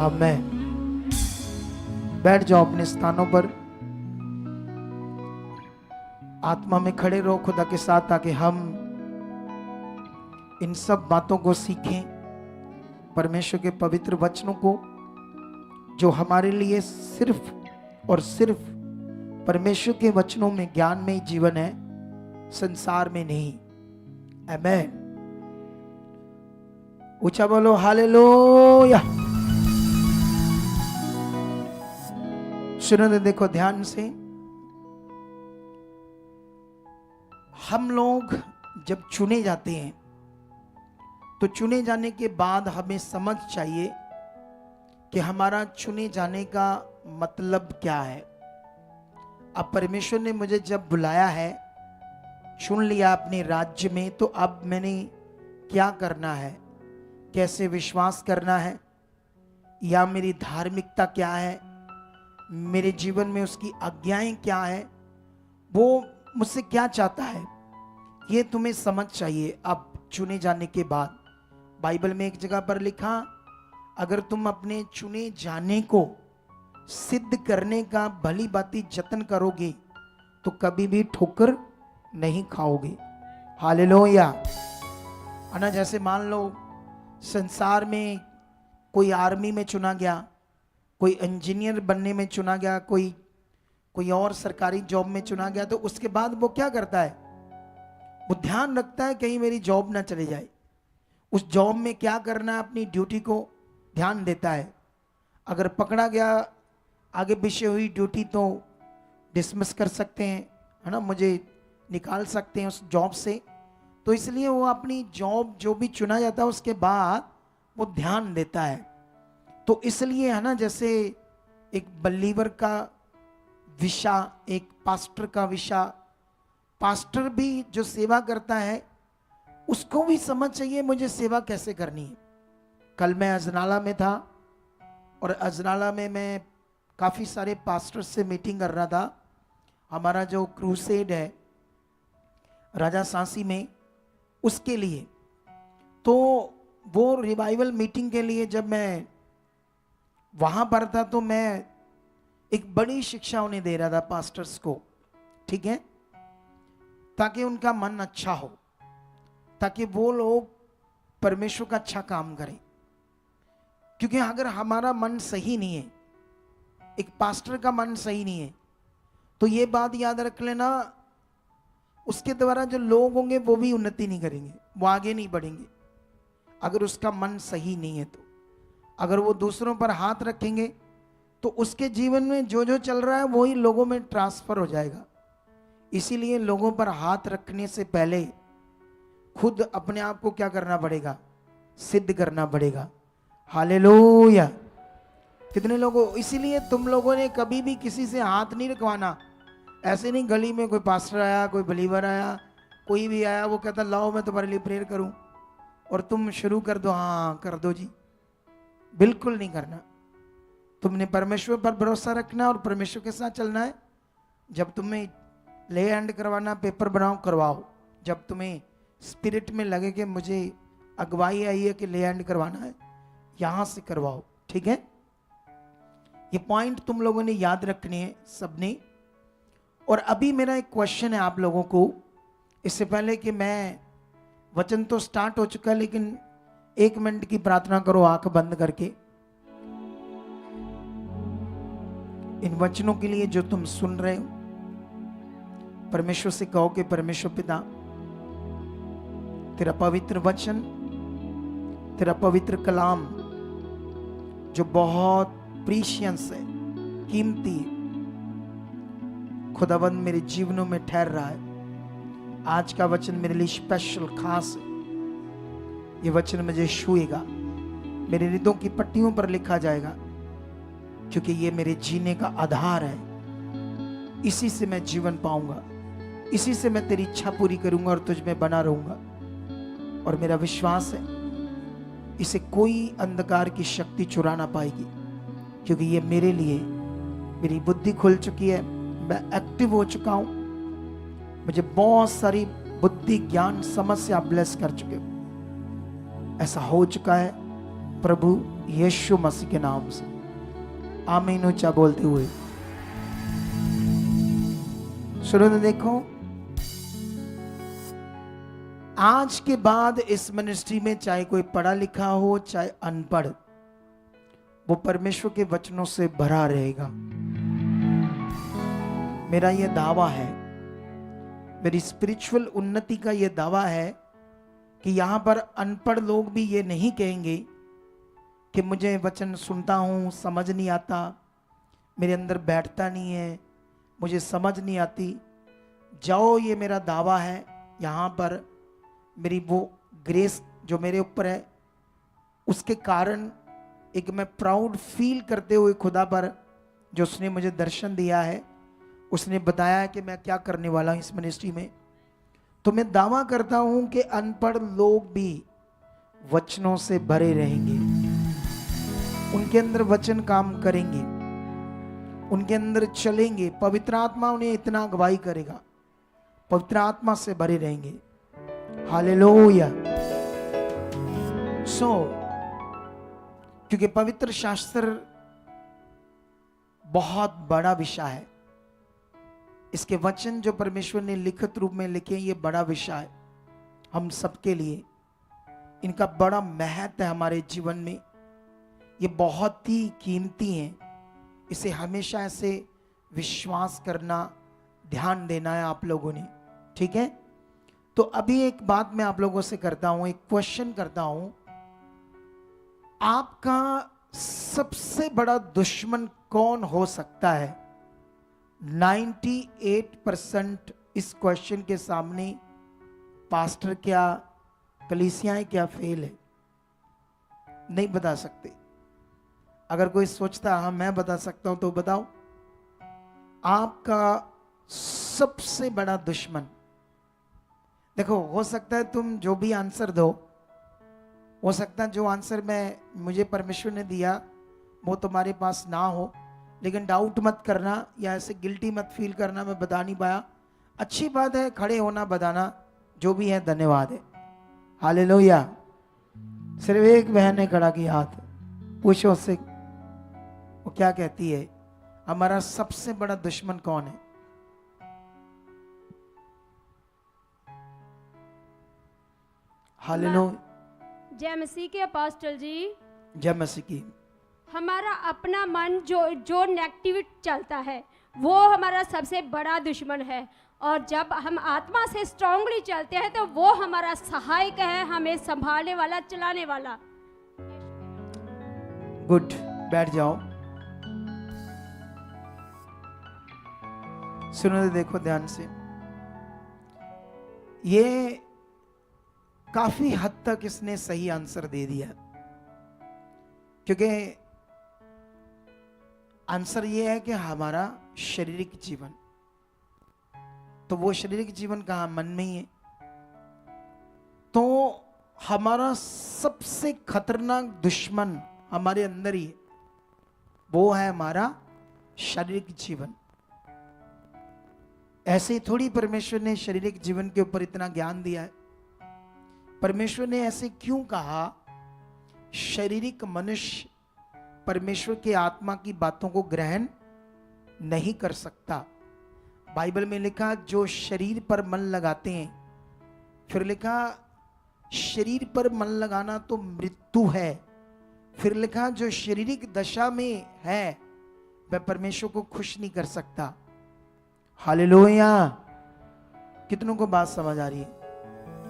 आमेन। बैठ जाओ अपने स्थानों पर, आत्मा में खड़े रहो खुदा के साथ, ताकि हम इन सब बातों को सीखें, परमेश्वर के पवित्र वचनों को, जो हमारे लिए सिर्फ और सिर्फ परमेश्वर के वचनों में ज्ञान में ही जीवन है, संसार में नहीं। आमेन। ऊंचा बोलो हालेलुया। सुनो, देखो ध्यान से। हम लोग जब चुने जाते हैं तो चुने जाने के बाद हमें समझ चाहिए कि हमारा चुने जाने का मतलब क्या है। अब परमेश्वर ने मुझे जब बुलाया है, चुन लिया अपने राज्य में, तो अब मैंने क्या करना है, कैसे विश्वास करना है, या मेरी धार्मिकता क्या है, मेरे जीवन में उसकी आज्ञाएं क्या है, वो मुझसे क्या चाहता है, ये तुम्हें समझ चाहिए। अब चुने जाने के बाद बाइबल में एक जगह पर लिखा, अगर तुम अपने चुने जाने को सिद्ध करने का भली भांति जतन करोगे तो कभी भी ठोकर नहीं खाओगे। हालेलुया। है ना। जैसे मान लो संसार में कोई आर्मी में चुना गया, कोई इंजीनियर बनने में चुना गया, कोई और सरकारी जॉब में चुना गया, तो उसके बाद वो क्या करता है, वो ध्यान रखता है कहीं मेरी जॉब ना चली जाए। उस जॉब में क्या करना है, अपनी ड्यूटी को ध्यान देता है। अगर पकड़ा गया आगे पीछे हुई ड्यूटी तो डिसमिस कर सकते हैं, है ना, मुझे निकाल सकते हैं उस जॉब से। तो इसलिए वो अपनी जॉब जो भी चुना जाता है उसके बाद वो ध्यान देता है। तो इसलिए, है ना, जैसे एक बलीवर का विषा, एक पास्टर का विषा, पास्टर भी जो सेवा करता है उसको भी समझ चाहिए मुझे सेवा कैसे करनी है। कल मैं अजनाला में था और अजनाला में मैं काफ़ी सारे पास्टर से मीटिंग कर रहा था। हमारा जो क्रूसेड है राजा सांसी में, उसके लिए, तो वो रिवाइवल मीटिंग के लिए जब मैं वहां पर था तो मैं एक बड़ी शिक्षा उन्हें दे रहा था पास्टर्स को, ठीक है, ताकि उनका मन अच्छा हो, ताकि वो लोग परमेश्वर का अच्छा काम करें। क्योंकि अगर हमारा मन सही नहीं है, एक पास्टर का मन सही नहीं है, तो ये बात याद रख लेना, उसके द्वारा जो लोग होंगे वो भी उन्नति नहीं करेंगे, वो आगे नहीं बढ़ेंगे। अगर उसका मन सही नहीं है तो अगर वो दूसरों पर हाथ रखेंगे तो उसके जीवन में जो जो चल रहा है वही लोगों में ट्रांसफर हो जाएगा। इसीलिए लोगों पर हाथ रखने से पहले खुद अपने आप को क्या करना पड़ेगा, सिद्ध करना पड़ेगा। हालेलुया। कितने लोगों, इसीलिए तुम लोगों ने कभी भी किसी से हाथ नहीं रखवाना। ऐसे नहीं, गली में कोई पास्टर आया, कोई बलीवर आया, कोई भी आया, वो कहता लाओ मैं तुम्हारे लिए प्रेयर करूं, और तुम शुरू कर दो, हाँ कर दो जी। बिल्कुल नहीं करना। तुमने परमेश्वर पर भरोसा रखना और परमेश्वर के साथ चलना है। जब तुम्हें ले हैंड करवाना, पेपर बनाओ, करवाओ। जब तुम्हें स्पिरिट में लगे कि मुझे अगुवाई आई है कि ले हैंड करवाना है, यहां से करवाओ, ठीक है। ये पॉइंट तुम लोगों ने याद रखने हैं सबने। और अभी मेरा एक क्वेश्चन है आप लोगों को, इससे पहले कि मैं, वचन तो स्टार्ट हो चुका है, लेकिन 1 मिनट की प्रार्थना करो आंख बंद करके। इन वचनों के लिए जो तुम सुन रहे हो, परमेश्वर से कहो कि परमेश्वर पिता, तेरा पवित्र वचन, तेरा पवित्र कलाम जो बहुत प्रीशियस है, कीमती है, खुदावंद मेरे जीवनों में ठहर रहा है। आज का वचन मेरे लिए स्पेशल, खास है। ये वचन मुझे छुएगा, मेरे हृदयों की पट्टियों पर लिखा जाएगा, क्योंकि ये मेरे जीने का आधार है। इसी से मैं जीवन पाऊंगा, इसी से मैं तेरी इच्छा पूरी करूंगा और तुझ में बना रहूंगा। और मेरा विश्वास है इसे कोई अंधकार की शक्ति चुरा ना पाएगी, क्योंकि ये मेरे लिए, मेरी बुद्धि खुल चुकी है, मैं एक्टिव हो चुका हूं। मुझे बहुत सारी बुद्धि, ज्ञान, समझ से आप ब्लेस कर चुके हो। ऐसा हो चुका है, प्रभु यीशु मसीह के नाम से आमीन ऊंचा बोलते हुए। सुनो तो देखो, आज के बाद इस मिनिस्ट्री में चाहे कोई पढ़ा लिखा हो चाहे अनपढ़, वो परमेश्वर के वचनों से भरा रहेगा। मेरा यह दावा है, मेरी स्पिरिचुअल उन्नति का यह दावा है कि यहां पर अनपढ़ लोग भी ये नहीं कहेंगे कि मुझे वचन सुनता हूं, समझ नहीं आता, मेरे अंदर बैठता नहीं है, मुझे समझ नहीं आती। जाओ, ये मेरा दावा है। यहाँ पर मेरी वो ग्रेस जो मेरे ऊपर है, उसके कारण एक मैं प्राउड फील करते हुए खुदा पर, जो उसने मुझे दर्शन दिया है, उसने बताया कि मैं क्या करने वाला हूँ इस मिनिस्ट्री में, तो मैं दावा करता हूँ कि अनपढ़ लोग भी वचनों से भरे रहेंगे। उनके अंदर वचन काम करेंगे, उनके अंदर चलेंगे। पवित्र आत्मा उन्हें इतना अगुवाई करेगा, पवित्र आत्मा से भरे रहेंगे। हालेलुया। क्योंकि पवित्र शास्त्र बहुत बड़ा विषय है। इसके वचन जो परमेश्वर ने लिखित रूप में लिखे, ये बड़ा विषय है हम सबके लिए। इनका बड़ा महत्व है हमारे जीवन में। ये बहुत ही कीमती हैं। इसे हमेशा ऐसे विश्वास करना, ध्यान देना है आप लोगों ने, ठीक है। तो अभी एक बात मैं आप लोगों से करता हूं, एक क्वेश्चन करता हूं। आपका सबसे बड़ा दुश्मन कौन हो सकता है? 98% इस क्वेश्चन के सामने पास्टर क्या, कलीसियाएं क्या फेल है, नहीं बता सकते। अगर कोई सोचता हाँ मैं बता सकता हूं तो बताओ। आपका सबसे बड़ा दुश्मन, देखो, हो सकता है तुम जो भी आंसर दो, हो सकता है जो आंसर मुझे परमेश्वर ने दिया वो तुम्हारे पास ना हो, लेकिन डाउट मत करना या ऐसे गिल्टी मत फील करना मैं बता नहीं पाया। अच्छी बात है, खड़े होना, बताना, जो भी है धन्यवाद है। हालेलुया। सिर्फ एक बहन ने खड़ा किया हाथ, पूछो उससे वो क्या कहती है, हमारा सबसे बड़ा दुश्मन कौन है? हालेलुया। जय मसीह के अपोस्टल जी। जय मसीह की। हमारा अपना मन जो नेगेटिव चलता है वो हमारा सबसे बड़ा दुश्मन है, और जब हम आत्मा से स्ट्रांगली चलते हैं तो वो हमारा सहायक है, हमें संभालने वाला, चलाने वाला। गुड, बैठ जाओ। सुनो, देखो ध्यान से। ये काफी हद तक इसने सही आंसर दे दिया, क्योंकि आंसर ये है कि हमारा शारीरिक जीवन, तो वो शारीरिक जीवन कहाँ? मन में ही है। तो हमारा सबसे खतरनाक दुश्मन हमारे अंदर ही है, वो है हमारा शारीरिक जीवन। ऐसे ही थोड़ी परमेश्वर ने शारीरिक जीवन के ऊपर इतना ज्ञान दिया है। परमेश्वर ने ऐसे क्यों कहा? शारीरिक मनुष्य परमेश्वर के आत्मा की बातों को ग्रहण नहीं कर सकता। बाइबल में लिखा जो शरीर पर मन लगाते हैं, फिर लिखा शरीर पर मन लगाना तो मृत्यु है, फिर लिखा जो शारीरिक दशा में है वह परमेश्वर को खुश नहीं कर सकता। हालेलुया। कितनों को बात समझ आ रही है?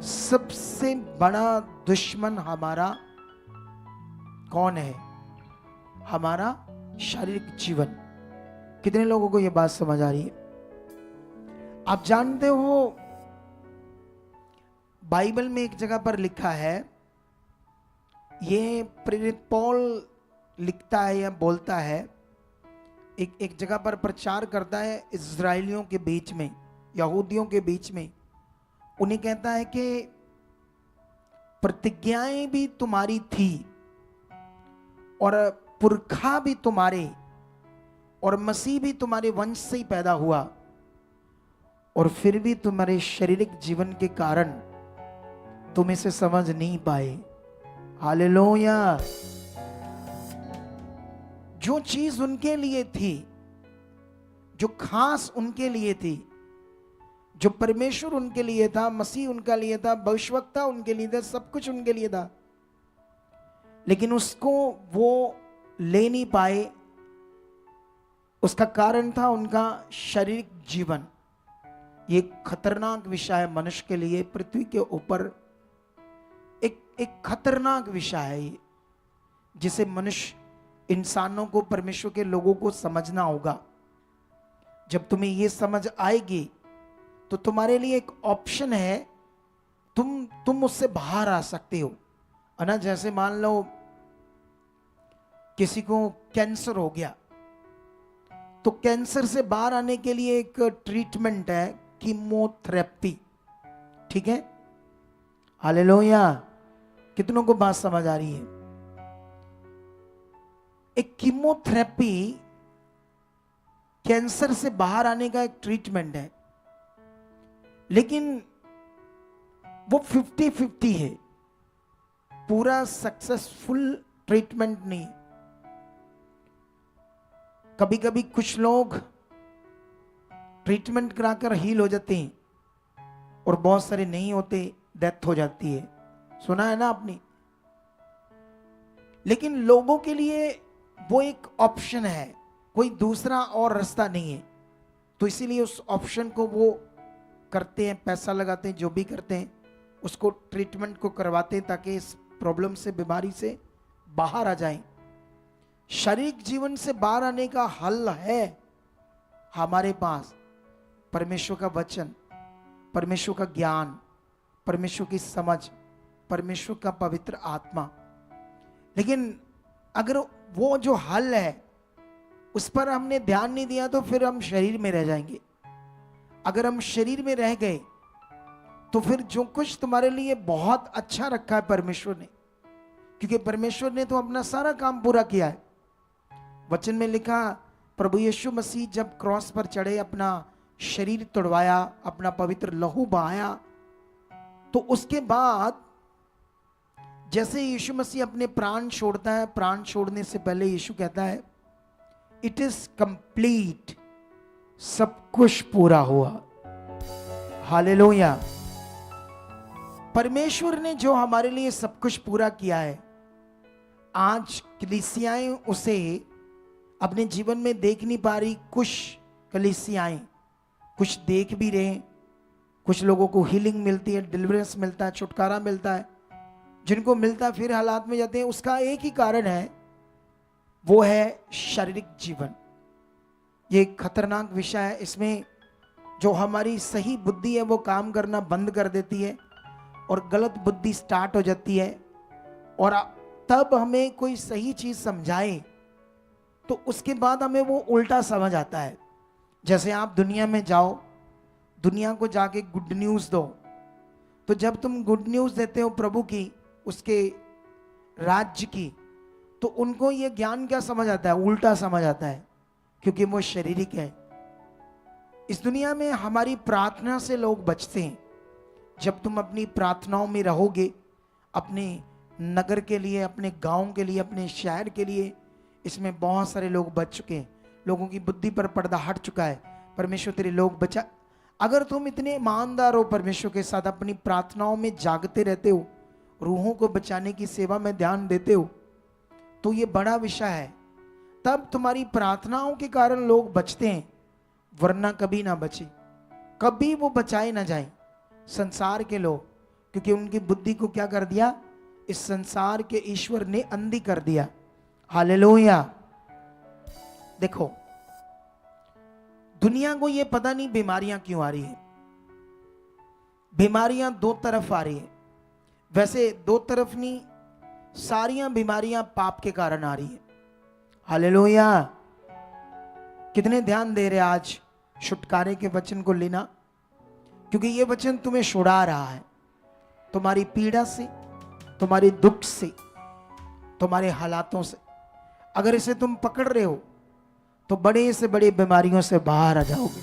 सबसे बड़ा दुश्मन हमारा कौन है? हमारा शारीरिक जीवन। कितने लोगों को यह बात समझ आ रही है? आप जानते हो, बाइबल में एक जगह पर लिखा है, ये प्रेरित पौल लिखता है या बोलता है, एक जगह पर प्रचार करता है इस्राएलियों के बीच में, यहूदियों के बीच में। उन्हें कहता है कि प्रतिज्ञाएं भी तुम्हारी थी और पुरखा भी तुम्हारे और मसीह भी तुम्हारे वंश से ही पैदा हुआ, और फिर भी तुम्हारे शारीरिक जीवन के कारण तुम इसे समझ नहीं पाए। हालेलुया। जो चीज उनके लिए थी, जो खास उनके लिए थी, जो परमेश्वर उनके लिए था, मसीह उनका लिए था, भविष्यवक्ता उनके लिए था, सब कुछ उनके लिए था, लेकिन उसको वो ले नहीं पाए। उसका कारण था उनका शारीरिक जीवन। ये खतरनाक विषय है मनुष्य के लिए, पृथ्वी के ऊपर एक खतरनाक विषय है ये, जिसे मनुष्य, इंसानों को, परमेश्वर के लोगों को समझना होगा। जब तुम्हें ये समझ आएगी तो तुम्हारे लिए एक ऑप्शन है, तुम उससे बाहर आ सकते हो, है ना। जैसे मान लो किसी को कैंसर हो गया, तो कैंसर से बाहर आने के लिए एक ट्रीटमेंट है, कीमोथेरेपी। ठीक है, हालेलुया। कितनों को बात समझ आ रही है? एक कीमोथेरेपी कैंसर से बाहर आने का एक ट्रीटमेंट है, लेकिन वो 50-50 है, पूरा सक्सेसफुल ट्रीटमेंट नहीं। कभी कभी कुछ लोग ट्रीटमेंट कराकर हील हो जाते हैं और बहुत सारे नहीं होते, डेथ हो जाती है। सुना है ना आपने? लेकिन लोगों के लिए वो एक ऑप्शन है, कोई दूसरा और रास्ता नहीं है, तो इसीलिए उस ऑप्शन को वो करते हैं, पैसा लगाते हैं, जो भी करते हैं, उसको ट्रीटमेंट को करवाते हैं ताकि इस प्रॉब्लम से, बीमारी से बाहर आ जाएं। शारीरिक जीवन से बाहर आने का हल है हमारे पास, परमेश्वर का वचन, परमेश्वर का ज्ञान, परमेश्वर की समझ, परमेश्वर का पवित्र आत्मा। लेकिन अगर वो जो हल है उस पर हमने ध्यान नहीं दिया तो फिर हम शरीर में रह जाएंगे। अगर हम शरीर में रह गए तो फिर जो कुछ तुम्हारे लिए बहुत अच्छा रखा है परमेश्वर ने, क्योंकि परमेश्वर ने तो अपना सारा काम पूरा किया है। वचन में लिखा, प्रभु यीशु मसीह जब क्रॉस पर चढ़े, अपना शरीर तोड़वाया, अपना पवित्र लहू बहाया, तो उसके बाद जैसे यीशु मसीह अपने प्राण छोड़ता है, प्राण छोड़ने से पहले यीशु कहता है, इट इज कंप्लीट, सब कुछ पूरा हुआ। हालेलुया। परमेश्वर ने जो हमारे लिए सब कुछ पूरा किया है, आज कलीसियाएं उसे अपने जीवन में देख नहीं पा रही। कुछ कलीसियाएं कुछ देख भी रहे हैं, कुछ लोगों को हीलिंग मिलती है, डिलीवरेंस मिलता है, छुटकारा मिलता है, जिनको मिलता है फिर हालात में जाते हैं। उसका एक ही कारण है, वो है शारीरिक जीवन। ये एक खतरनाक विषय है। इसमें जो हमारी सही बुद्धि है वो काम करना बंद कर देती है और गलत बुद्धि स्टार्ट हो जाती है, और तब हमें कोई सही चीज समझाए तो उसके बाद हमें वो उल्टा समझ आता है। जैसे आप दुनिया में जाओ, दुनिया को जाके गुड न्यूज दो, तो जब तुम गुड न्यूज देते हो प्रभु की, उसके राज्य की, तो उनको ये ज्ञान क्या समझ आता है? उल्टा समझ आता है, क्योंकि वो शारीरिक है। इस दुनिया में हमारी प्रार्थना से लोग बचते हैं। जब तुम अपनी प्रार्थनाओं में रहोगे, अपने नगर के लिए, अपने गांव के लिए, अपने शहर के लिए, इसमें बहुत सारे लोग बच चुके हैं, लोगों की बुद्धि पर पर्दा हट चुका है। परमेश्वर तेरे लोग बचा। अगर तुम इतने ईमानदार हो, परमेश्वर के साथ अपनी प्रार्थनाओं में जागते रहते हो, रूहों को बचाने की सेवा में ध्यान देते हो, तो ये बड़ा विषय है। तब तुम्हारी प्रार्थनाओं के कारण लोग बचते हैं, वरना कभी ना बचे, कभी वो बचाए ना जाए संसार के लोग, क्योंकि उनकी बुद्धि को क्या कर दिया? इस संसार के ईश्वर ने अंधी कर दिया। हालेलुया। देखो, दुनिया को ये पता नहीं बीमारियां क्यों आ रही है। बीमारियां दो तरफ आ रही है, वैसे दो तरफ नहीं, सारियां बीमारियां पाप के कारण आ रही है। हालेलुया। कितने ध्यान दे रहे आज छुटकारे के वचन को लेना, क्योंकि ये वचन तुम्हें छुड़ा रहा है तुम्हारी पीड़ा से, तुम्हारे दुख से, तुम्हारे हालातों से। अगर इसे तुम पकड़ रहे हो तो बड़े से बड़े बीमारियों से बाहर आ जाओगे,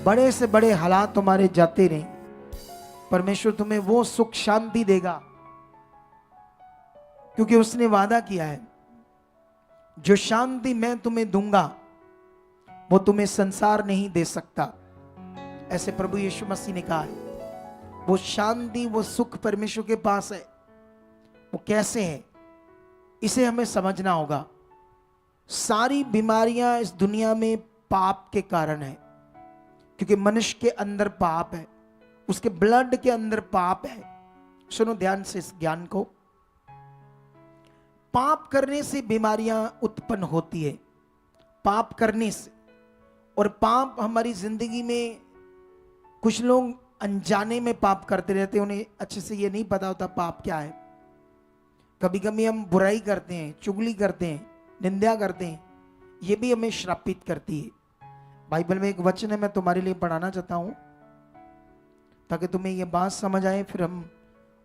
बड़े से बड़े हालात तुम्हारे जाते रहें। परमेश्वर तुम्हें वो सुख शांति देगा, क्योंकि उसने वादा किया है, जो शांति मैं तुम्हें दूंगा वो तुम्हें संसार नहीं दे सकता, ऐसे प्रभु यीशु मसीह ने कहा है। वो शांति, वो सुख परमेश्वर के पास है। वो कैसे है, इसे हमें समझना होगा। सारी बीमारियां इस दुनिया में पाप के कारण है, क्योंकि मनुष्य के अंदर पाप है, उसके ब्लड के अंदर पाप है। सुनो ध्यान से इस ज्ञान को। पाप करने से बीमारियां उत्पन्न होती है, पाप करने से। और पाप हमारी जिंदगी में, कुछ लोग अनजाने में पाप करते रहते हैं, उन्हें अच्छे से ये नहीं पता होता पाप क्या है। कभी कभी हम बुराई करते हैं, चुगली करते हैं, निंदा करते हैं, ये भी हमें श्रापित करती है। बाइबल में एक वचन है, मैं तुम्हारे लिए पढ़ाना चाहता हूं ताकि तुम्हें ये बात समझ आए, फिर हम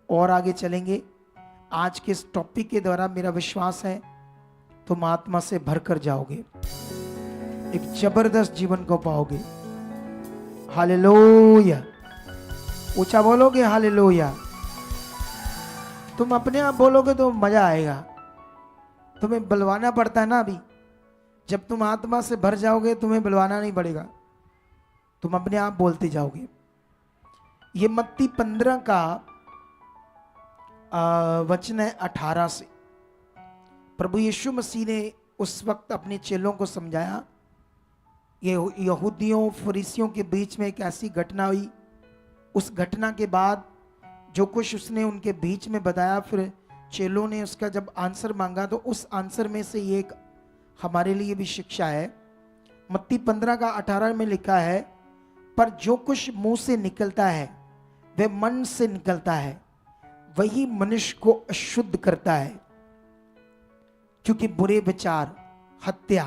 और आगे चलेंगे। आज के इस टॉपिक के द्वारा मेरा विश्वास है तुम आत्मा से भरकर जाओगे, एक जबरदस्त जीवन को पाओगे। हालेलुया, ऊंचा बोलोगे हालेलुया। तुम अपने आप बोलोगे तो मजा आएगा। तुम्हें बुलवाना पड़ता है ना, अभी जब तुम आत्मा से भर जाओगे तुम्हें बुलवाना नहीं पड़ेगा, तुम अपने आप बोलते जाओगे। ये मत्ती 15 का वचन है 18 से। प्रभु यीशु मसीह ने उस वक्त अपने चेलों को समझाया। ये यहूदियों फरीसियों के बीच में एक ऐसी घटना हुई। उस घटना के बाद जो कुछ उसने उनके बीच में बताया, फिर चेलों ने उसका जब आंसर मांगा तो उस आंसर में से ये एक हमारे लिए भी शिक्षा है। मत्ती 15 का 18 में लिखा है, पर जो कुछ मुंह से निकलता है वह मन से निकलता है, वही मनुष्य को अशुद्ध करता है। क्योंकि बुरे विचार, हत्या,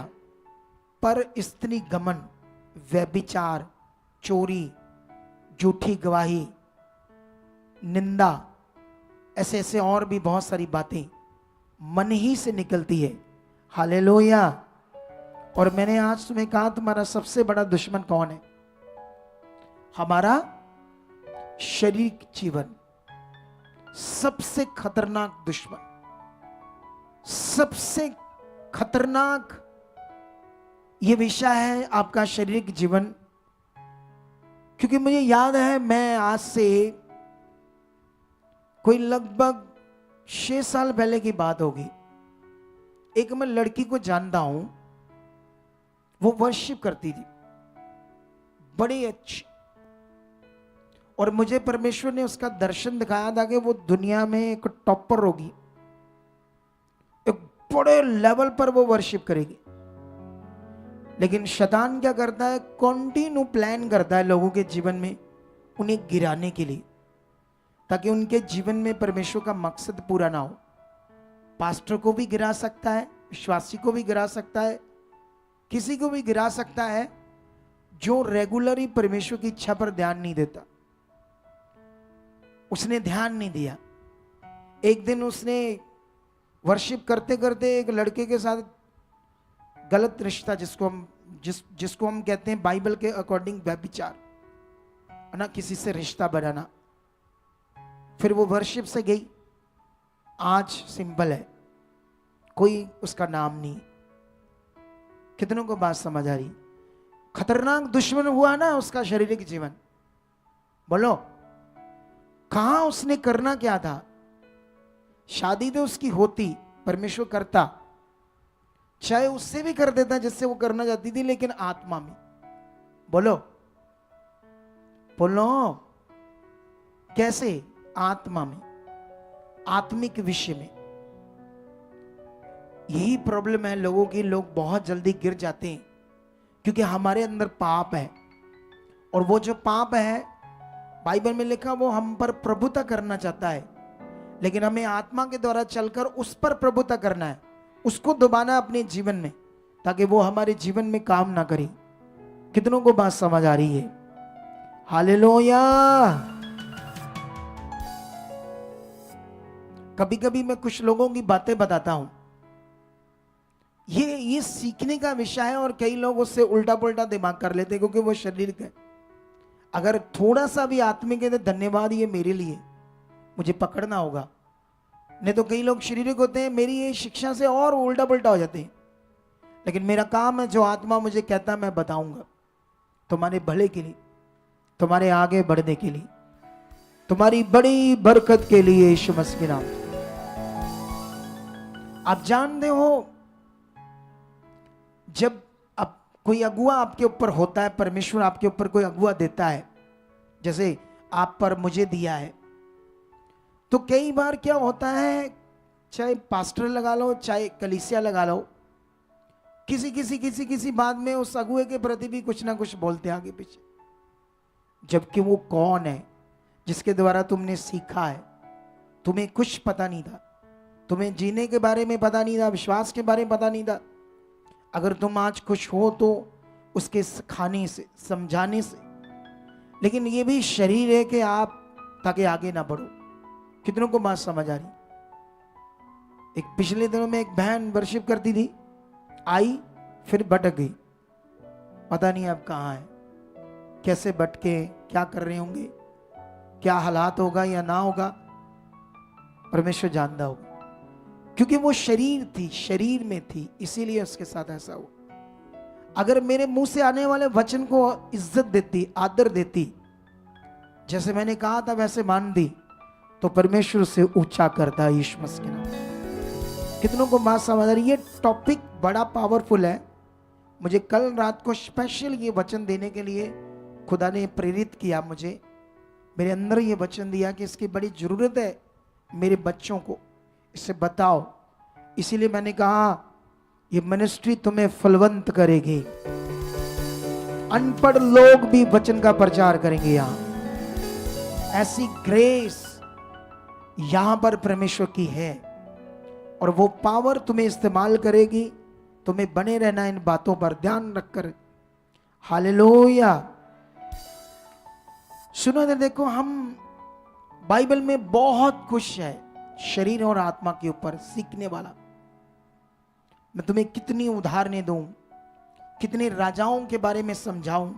पर स्त्री गमन, व्यभिचार, चोरी, झूठी गवाही, निंदा, ऐसे ऐसे और भी बहुत सारी बातें मन ही से निकलती है। हालेलुया। और मैंने आज तुम्हें कहा तुम्हारा सबसे बड़ा दुश्मन कौन है? हमारा शारीरिक जीवन। सबसे खतरनाक दुश्मन, सबसे खतरनाक ये विषय है आपका शारीरिक जीवन। क्योंकि मुझे याद है, मैं आज से कोई लगभग 6 साल पहले की बात होगी, एक मैं लड़की को जानता हूं, वो वर्शिप करती थी बड़ी अच्छी, और मुझे परमेश्वर ने उसका दर्शन दिखाया था कि वो दुनिया में एक टॉपर होगी, एक बड़े लेवल पर वो वर्शिप करेगी। लेकिन शैतान क्या करता है, कंटिन्यू प्लान करता है लोगों के जीवन में उन्हें गिराने के लिए, ताकि उनके जीवन में परमेश्वर का मकसद पूरा ना हो। पास्टर को भी गिरा सकता है, विश्वासी को भी गिरा सकता है, किसी को भी गिरा सकता है जो रेगुलरली परमेश्वर की इच्छा पर ध्यान नहीं देता। उसने ध्यान नहीं दिया। एक दिन उसने वर्शिप करते करते एक लड़के के साथ गलत रिश्ता, जिसको हम कहते हैं बाइबल के अकॉर्डिंग व्यभिचार, है ना, किसी से रिश्ता बनाना। फिर वो वर्शिप से गई। आज सिंपल है, कोई उसका नाम नहीं। कितनों को बात समझ आ रही? खतरनाक दुश्मन हुआ ना उसका शारीरिक जीवन। बोलो, कहां उसने करना क्या था? शादी तो उसकी होती, परमेश्वर करता, चाहे उससे भी कर देता जिससे वो करना चाहती थी, लेकिन आत्मा में। बोलो बोलो, कैसे? आत्मा में, आत्मिक विषय में। यही प्रॉब्लम है लोगों की। लोग बहुत जल्दी गिर जाते हैं क्योंकि हमारे अंदर पाप है, और वो जो पाप है बाइबल में लिखा, वो हम पर प्रभुता करना चाहता है, लेकिन हमें आत्मा के द्वारा चलकर उस पर प्रभुता करना है, उसको दबाना अपने जीवन में, ताकि वो हमारे जीवन में काम ना करे। कितनों को बात समझ आ रही है? हालेलुया। कभी कभी मैं कुछ लोगों की बातें बताता हूं, ये सीखने का विषय है, और कई लोग उससे उल्टा पुल्टा दिमाग कर लेते हैं क्योंकि वो शरीर का। अगर थोड़ा सा भी आत्मिक है तो धन्यवाद, ये मेरे लिए, मुझे पकड़ना होगा। नहीं तो कई लोग शारीरिक होते हैं, मेरी ये शिक्षा से और उल्टा पुल्टा हो जाते हैं। लेकिन मेरा काम है, जो आत्मा मुझे कहता है मैं बताऊंगा, तुम्हारे भले के लिए, तुम्हारे आगे बढ़ने के लिए, तुम्हारी बड़ी बरकत के लिए, यीशु मसीह के नाम। आप जानते हो, जब अब कोई अगुआ आपके ऊपर होता है, परमेश्वर आपके ऊपर कोई अगुआ देता है, जैसे आप पर मुझे दिया है, तो कई बार क्या होता है, चाहे पास्टर लगा लो, चाहे कलीसिया लगा लो, किसी बात में उस अगुए के प्रति भी कुछ ना कुछ बोलते हैं आगे पीछे, जबकि वो कौन है जिसके द्वारा तुमने सीखा है। तुम्हें कुछ पता नहीं था, तुम्हें जीने के बारे में पता नहीं था, विश्वास के बारे में पता नहीं था। अगर तुम आज खुश हो तो उसके सिखाने से, समझाने से, लेकिन ये भी शरीर है कि आप ताकि आगे ना बढ़ो। कितनों को बात समझ आ रही? एक पिछले दिनों में एक बहन वर्शिप करती थी, आई फिर भटक गई, पता नहीं अब कहाँ है, कैसे भटके, क्या कर रहे होंगे, क्या हालात होगा या ना होगा, परमेश्वर जानता होगा, क्योंकि वो शरीर थी, शरीर में थी, इसीलिए उसके साथ ऐसा हुआ। अगर मेरे मुंह से आने वाले वचन को इज्जत देती, आदर देती, जैसे मैंने कहा था वैसे मान दी, तो परमेश्वर से ऊंचा करता है यीशु मसीह के नाम। कितनों को बात समझ आ रही है? ये टॉपिक बड़ा पावरफुल है। मुझे कल रात को स्पेशल ये वचन देने के लिए खुदा ने प्रेरित किया, मुझे मेरे अंदर ये वचन दिया कि इसकी बड़ी जरूरत है मेरे बच्चों को, इसे बताओ। इसीलिए मैंने कहा ये मिनिस्ट्री तुम्हें फलवंत करेगी, अनपढ़ लोग भी वचन का प्रचार करेंगे। यहां ऐसी ग्रेस यहां पर परमेश्वर की है, और वो पावर तुम्हें इस्तेमाल करेगी। तुम्हें बने रहना इन बातों पर ध्यान रखकर। हालेलुया। सुनो इधर देखो, हम बाइबल में बहुत कुछ है शरीर और आत्मा के ऊपर सीखने वाला। मैं तुम्हें कितनी उदाहरणें दूं, कितने राजाओं के बारे में समझाऊं।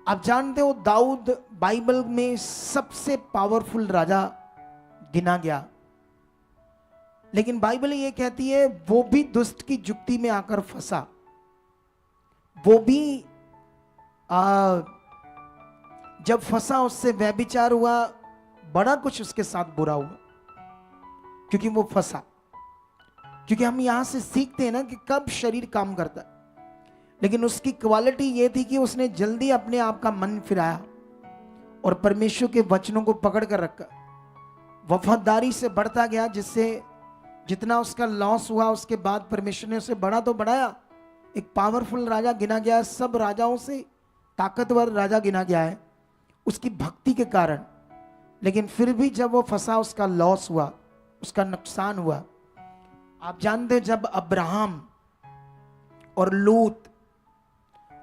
आप जानते हो दाऊद बाइबल में सबसे पावरफुल राजा गिना गया, लेकिन बाइबल ये कहती है वो भी दुष्ट की जुक्ति में आकर फंसा, वो भी जब फंसा उससे व्यभिचार हुआ, बड़ा कुछ उसके साथ बुरा हुआ, क्योंकि वो फंसा। क्योंकि हम यहां से सीखते हैं ना कि कब शरीर काम करता है, लेकिन उसकी क्वालिटी ये थी कि उसने जल्दी अपने आप का मन फिराया और परमेश्वर के वचनों को पकड़ कर रखा, वफादारी से बढ़ता गया, जिससे जितना उसका लॉस हुआ उसके बाद परमेश्वर ने उसे बढ़ा तो बढ़ाया। एक पावरफुल राजा गिना गया है, सब राजाओं से ताकतवर राजा गिना गया है उसकी भक्ति के कारण। लेकिन फिर भी जब वो फंसा, उसका लॉस हुआ, उसका नुकसान हुआ। आप जानते हैं जब अब्राहम और लूत,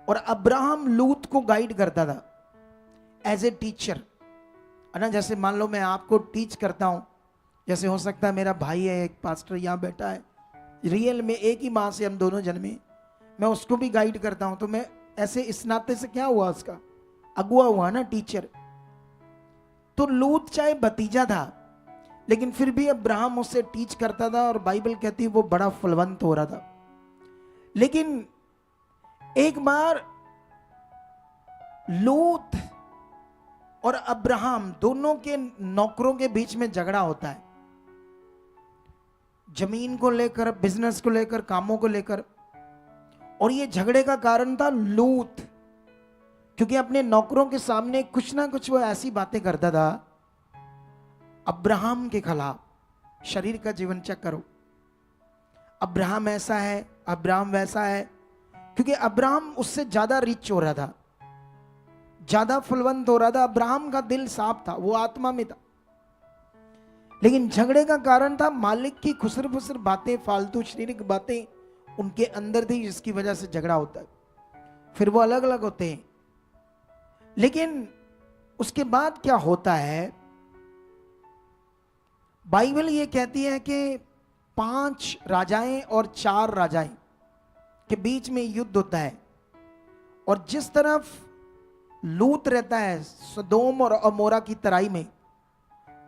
और अब्राहम लूत को गाइड करता था एज ए टीचर, है ना। जैसे मान लो मैं आपको टीच करता हूं, जैसे हो सकता है मेरा भाई है एक पास्टर यहाँ बैठा है, रियल में एक ही माँ से हम दोनों जन्मे, मैं उसको भी गाइड करता हूं, तो मैं ऐसे इस नाते से क्या हुआ, उसका अगुआ हुआ ना, टीचर। तो लूत चाहे भतीजा था, लेकिन फिर भी अब्राहम उससे टीच करता था, और बाइबल कहती है वो बड़ा फलवंत हो रहा था। लेकिन एक बार लूत और अब्राहम दोनों के नौकरों के बीच में झगड़ा होता है, जमीन को लेकर, बिजनेस को लेकर, कामों को लेकर। और ये झगड़े का कारण था लूत, क्योंकि अपने नौकरों के सामने कुछ ना कुछ वो ऐसी बातें करता था अब्राहम के खिलाफ। शरीर का जीवन चेक करो, अब्राहम ऐसा है, अब्राहम वैसा है, क्योंकि अब्राहम उससे ज्यादा रिच हो रहा था, ज्यादा फलवंत हो रहा था। अब्राहम का दिल साफ था, वो आत्मा में था। लेकिन झगड़े का कारण था मालिक की खुसर फुसर बातें, फालतू शारीरिक बातें उनके अंदर थी, जिसकी वजह से झगड़ा होता है। फिर वो अलग अलग होते हैं। लेकिन उसके बाद क्या होता है, बाइबल ये कहती है कि 5 राजाएं और 4 राजाएं के बीच में युद्ध होता है, और जिस तरफ लूत रहता है सदोम और अमोरा की तराई में,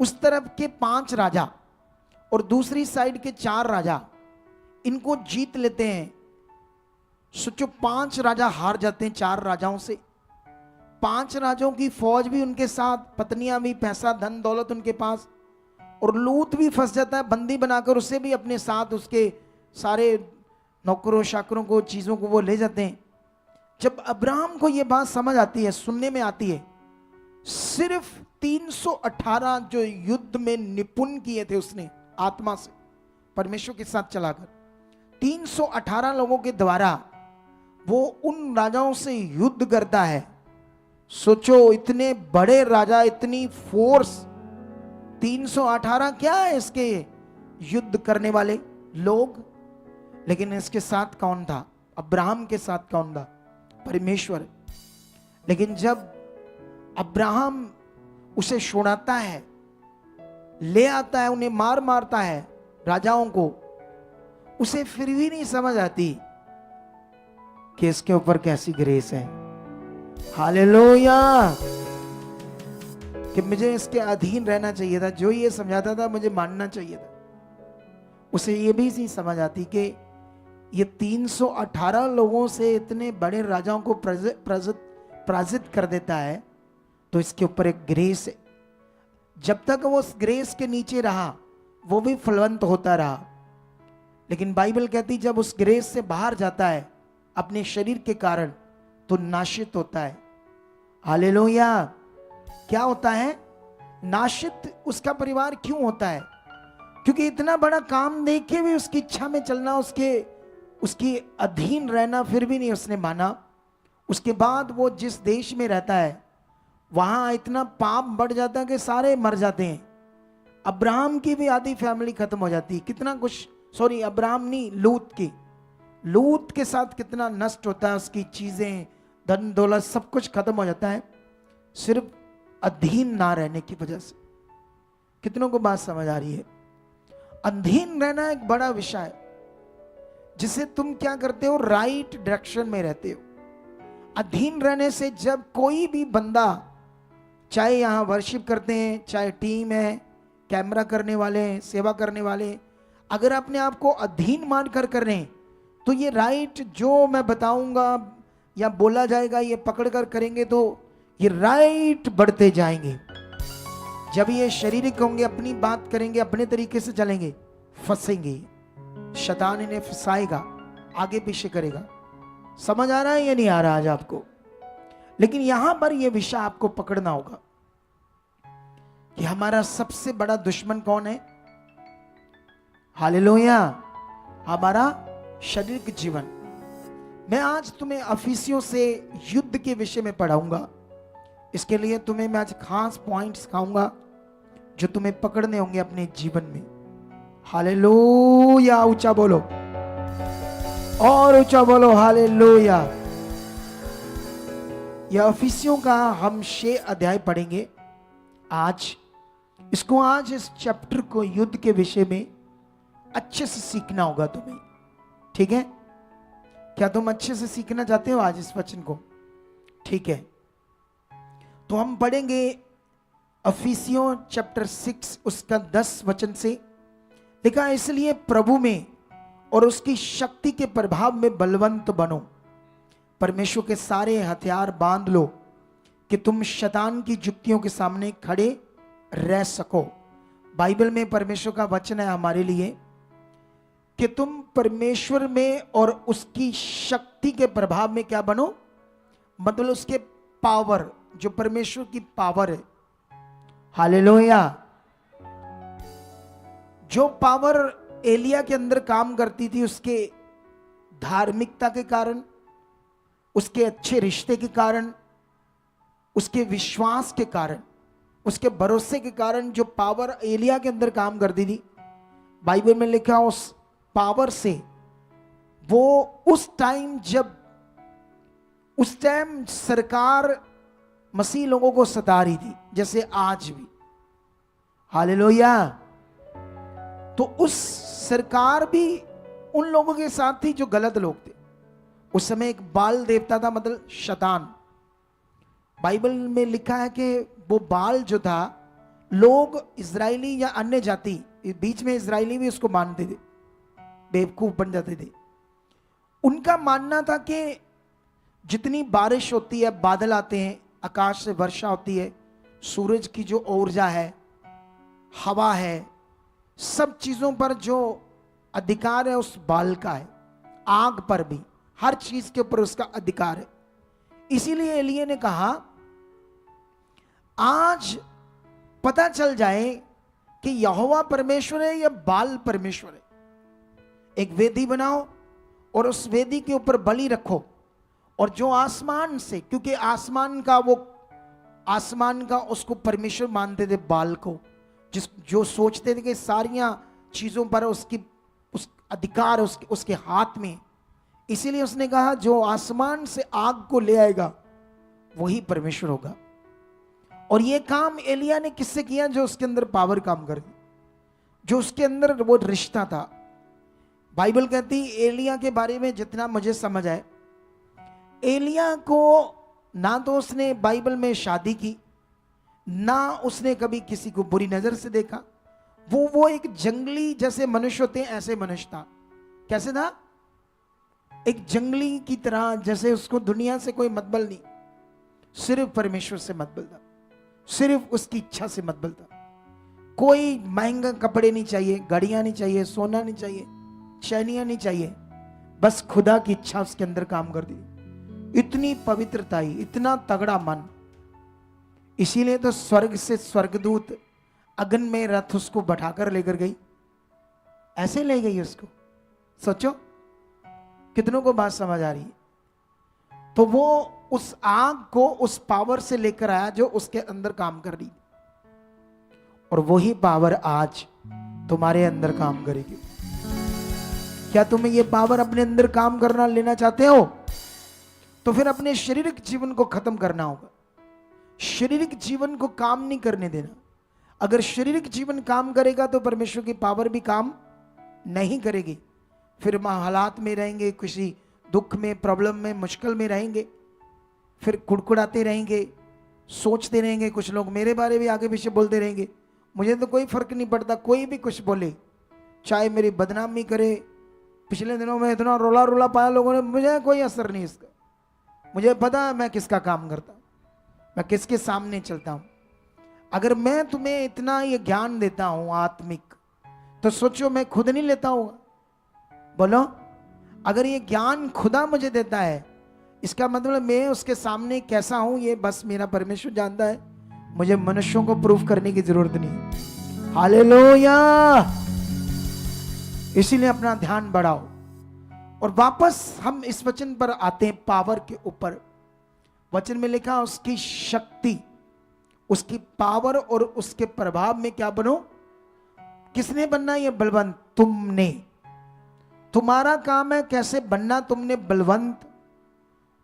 उस तरफ के 5 राजा और दूसरी साइड के 4 राजा इनको जीत लेते हैं। सोचो 5 राजा हार जाते हैं 4 राजाओं से। 5 राजाओं की फौज भी उनके साथ, पत्नियां भी, पैसा धन दौलत उनके पास, और लूत भी फंस जाता है बंदी बनाकर, उसे भी अपने साथ, उसके सारे नौकरों शाकरों को, चीजों को वो ले जाते हैं। जब अब्राहम को ये बात समझ आती है, सुनने में आती है, सिर्फ 318 जो युद्ध में निपुण किए थे उसने आत्मा से परमेश्वर के साथ चलाकर, 318 लोगों के द्वारा वो उन राजाओं से युद्ध करता है। सोचो इतने बड़े राजा, इतनी फोर्स, 318 क्या है इसके युद्ध करने वाले लोग। लेकिन इसके साथ कौन था? अब्राहम के साथ कौन था? परमेश्वर। लेकिन जब अब्राहम उसे छुड़ाता है, ले आता है, उन्हें मारता है राजाओं को, उसे फिर भी नहीं समझ आती कि इसके ऊपर कैसी ग्रेस है। हालेलुया! कि मुझे इसके अधीन रहना चाहिए था, जो ये समझाता था मुझे मानना चाहिए था। उसे ये भी नहीं समझ आती कि ये 318 लोगों से इतने बड़े राजाओं को पराजित कर देता है, तो इसके ऊपर एक ग्रेस है। जब तक वो उस ग्रेस के नीचे रहा, वो भी फलवंत होता रहा। लेकिन बाइबल कहती जब उस ग्रेस से बाहर जाता है अपने शरीर के कारण, तो नाशित होता है। हालेलुया! क्या होता है? नाशित उसका परिवार क्यों होता है? क्योंकि इतना बड़ा काम देखे भी उसकी इच्छा में चलना, उसकी अधीन रहना, फिर भी नहीं उसने माना। उसके बाद वो जिस देश में रहता है वहां इतना पाप बढ़ जाता है कि सारे मर जाते हैं। अब्राहम की भी आधी फैमिली खत्म हो जाती है। कितना कुछ, सॉरी अब्राहम नहीं, लूत के साथ कितना नष्ट होता है, उसकी चीजें, धन दौलत सब कुछ खत्म हो जाता है, सिर्फ अधीन ना रहने की वजह से। कितनों को बात समझ आ रही है? अधीन रहना एक बड़ा विषय है, जिसे तुम क्या करते हो, राइट डायरेक्शन में रहते हो। अधीन रहने से जब कोई भी बंदा, चाहे यहां वर्शिप करते हैं, चाहे टीम है, कैमरा करने वाले हैं, सेवा करने वाले, अगर अपने आप को अधीन मानकर कर रहे हैं, तो ये राइट जो मैं बताऊंगा या बोला जाएगा, ये पकड़कर करेंगे तो ये राइट बढ़ते जाएंगे। जब ये शारीरिक होंगे, अपनी बात करेंगे, अपने तरीके से चलेंगे, फंसेंगे। शैतान इन्हें फंसाएगा, आगे पीछे करेगा। समझ आ रहा है या नहीं आ रहा आज आपको? लेकिन यहां पर यह विषय आपको पकड़ना होगा कि हमारा सबसे बड़ा दुश्मन कौन है। हालेलुया! हमारा शारीरिक जीवन। मैं आज तुम्हें अफिसियों से युद्ध के विषय में पढ़ाऊंगा। इसके लिए तुम्हें मैं आज खास पॉइंट्स सिखाऊंगा जो तुम्हें पकड़ने होंगे अपने जीवन में। हालेलुया! ऊंचा बोलो, और ऊंचा बोलो, हालेलुया! यह अफिसियों का हम 6 अध्याय पढ़ेंगे आज। इसको आज इस चैप्टर को, युद्ध के विषय में अच्छे से सीखना होगा तुम्हें। ठीक है? क्या तुम अच्छे से सीखना चाहते हो आज इस वचन को? ठीक है, तो हम पढ़ेंगे अफिसियों चैप्टर 6 उसका 10 वचन से। लिखा है, इसलिए प्रभु में और उसकी शक्ति के प्रभाव में बलवंत बनो, परमेश्वर के सारे हथियार बांध लो कि तुम शैतान की युक्तियों के सामने खड़े रह सको। बाइबल में परमेश्वर का वचन है हमारे लिए कि तुम परमेश्वर में और उसकी शक्ति के प्रभाव में क्या बनो, मतलब उसके पावर, जो परमेश्वर की पावर है। हालेलुया! जो पावर एलिया के अंदर काम करती थी, उसके धार्मिकता के कारण, उसके अच्छे रिश्ते के कारण, उसके विश्वास के कारण, उसके भरोसे के कारण जो पावर एलिया के अंदर काम करती थी, बाइबल में लिखा उस पावर से वो उस टाइम सरकार मसीह लोगों को सता रही थी, जैसे आज भी। हालेलुया! तो उस सरकार भी उन लोगों के साथ थी जो गलत लोग थे। उस समय एक बाल देवता था, मतलब शैतान। बाइबल में लिखा है कि वो बाल जो था, लोग इजरायली या अन्य जाति, बीच में इजरायली भी उसको मानते थे। बेवकूफ बन जाते थे। उनका मानना था कि जितनी बारिश होती है, बादल आते हैं, आकाश से वर्षा होती है, सूरज की जो ऊर्जा है, हवा है, सब चीजों पर जो अधिकार है उस बाल का है। आग पर भी, हर चीज के ऊपर उसका अधिकार है। इसीलिए एलिया ने कहा आज पता चल जाए कि यहोवा परमेश्वर है या बाल परमेश्वर है। एक वेदी बनाओ और उस वेदी के ऊपर बलि रखो, और जो आसमान से, क्योंकि आसमान का उसको परमेश्वर मानते थे, बाल को, जो सोचते थे कि सारियां चीजों पर उस अधिकार उसके हाथ में। इसीलिए उसने कहा जो आसमान से आग को ले आएगा वही परमेश्वर होगा। और ये काम एलिया ने किससे किया? जो उसके अंदर पावर काम कर दी, जो उसके अंदर वो रिश्ता था। बाइबल कहती एलिया के बारे में जितना मुझे समझ आए, एलिया को ना तो उसने बाइबल में शादी की, ना उसने कभी किसी को बुरी नजर से देखा। वो एक जंगली जैसे मनुष्य होते हैं ऐसे मनुष्य था। कैसे था? एक जंगली की तरह, जैसे उसको दुनिया से कोई मतबल नहीं, सिर्फ परमेश्वर से मतबल था, सिर्फ उसकी इच्छा से मतबल था। कोई महंगा कपड़े नहीं चाहिए, गाड़ियां नहीं चाहिए, सोना नहीं चाहिए, चैनियां नहीं चाहिए, बस खुदा की इच्छा उसके अंदर काम कर दी। इतनी पवित्रता ही, इतना तगड़ा मन। इसीलिए तो स्वर्ग से स्वर्गदूत अग्नि में रथ उसको बैठाकर लेकर गई, ऐसे ले गई उसको। सोचो कितनों को बात समझ आ रही है। तो वो उस आग को उस पावर से लेकर आया जो उसके अंदर काम कर रही, और वही पावर आज तुम्हारे अंदर काम करेगी। क्या तुम्हें ये पावर अपने अंदर काम करना लेना चाहते हो? तो फिर अपने शारीरिक जीवन को खत्म करना होगा। शारीरिक जीवन को काम नहीं करने देना। अगर शारीरिक जीवन काम करेगा तो परमेश्वर की पावर भी काम नहीं करेगी। फिर हम हालात में रहेंगे, किसी दुख में, प्रॉब्लम में, मुश्किल में रहेंगे, फिर कुड़कुड़ाते रहेंगे, सोचते रहेंगे। कुछ लोग मेरे बारे में आगे पीछे बोलते रहेंगे, मुझे तो कोई फर्क नहीं पड़ता, कोई भी कुछ बोले, चाहे मेरी बदनामी करे। पिछले दिनों में इतना रोला पाया लोगों ने, मुझे कोई असर नहीं इसका। मुझे पता है मैं किसका काम करता हूं, मैं किसके सामने चलता हूं। अगर मैं तुम्हें इतना ये ज्ञान देता हूं आत्मिक, तो सोचो मैं खुद नहीं लेता हूं। बोलो, अगर ये ज्ञान खुदा मुझे देता है, इसका मतलब मैं उसके सामने कैसा हूं ये बस मेरा परमेश्वर जानता है। मुझे मनुष्यों को प्रूफ करने की जरूरत नहीं। हालेलुया। इसीलिए अपना ध्यान बढ़ाओ। और वापस हम इस वचन पर आते हैं, पावर के ऊपर। वचन में लिखा उसकी शक्ति, उसकी पावर और उसके प्रभाव में क्या बनो? किसने बनना? ये बलवंत तुमने। तुम्हारा काम है कैसे बनना तुमने बलवंत,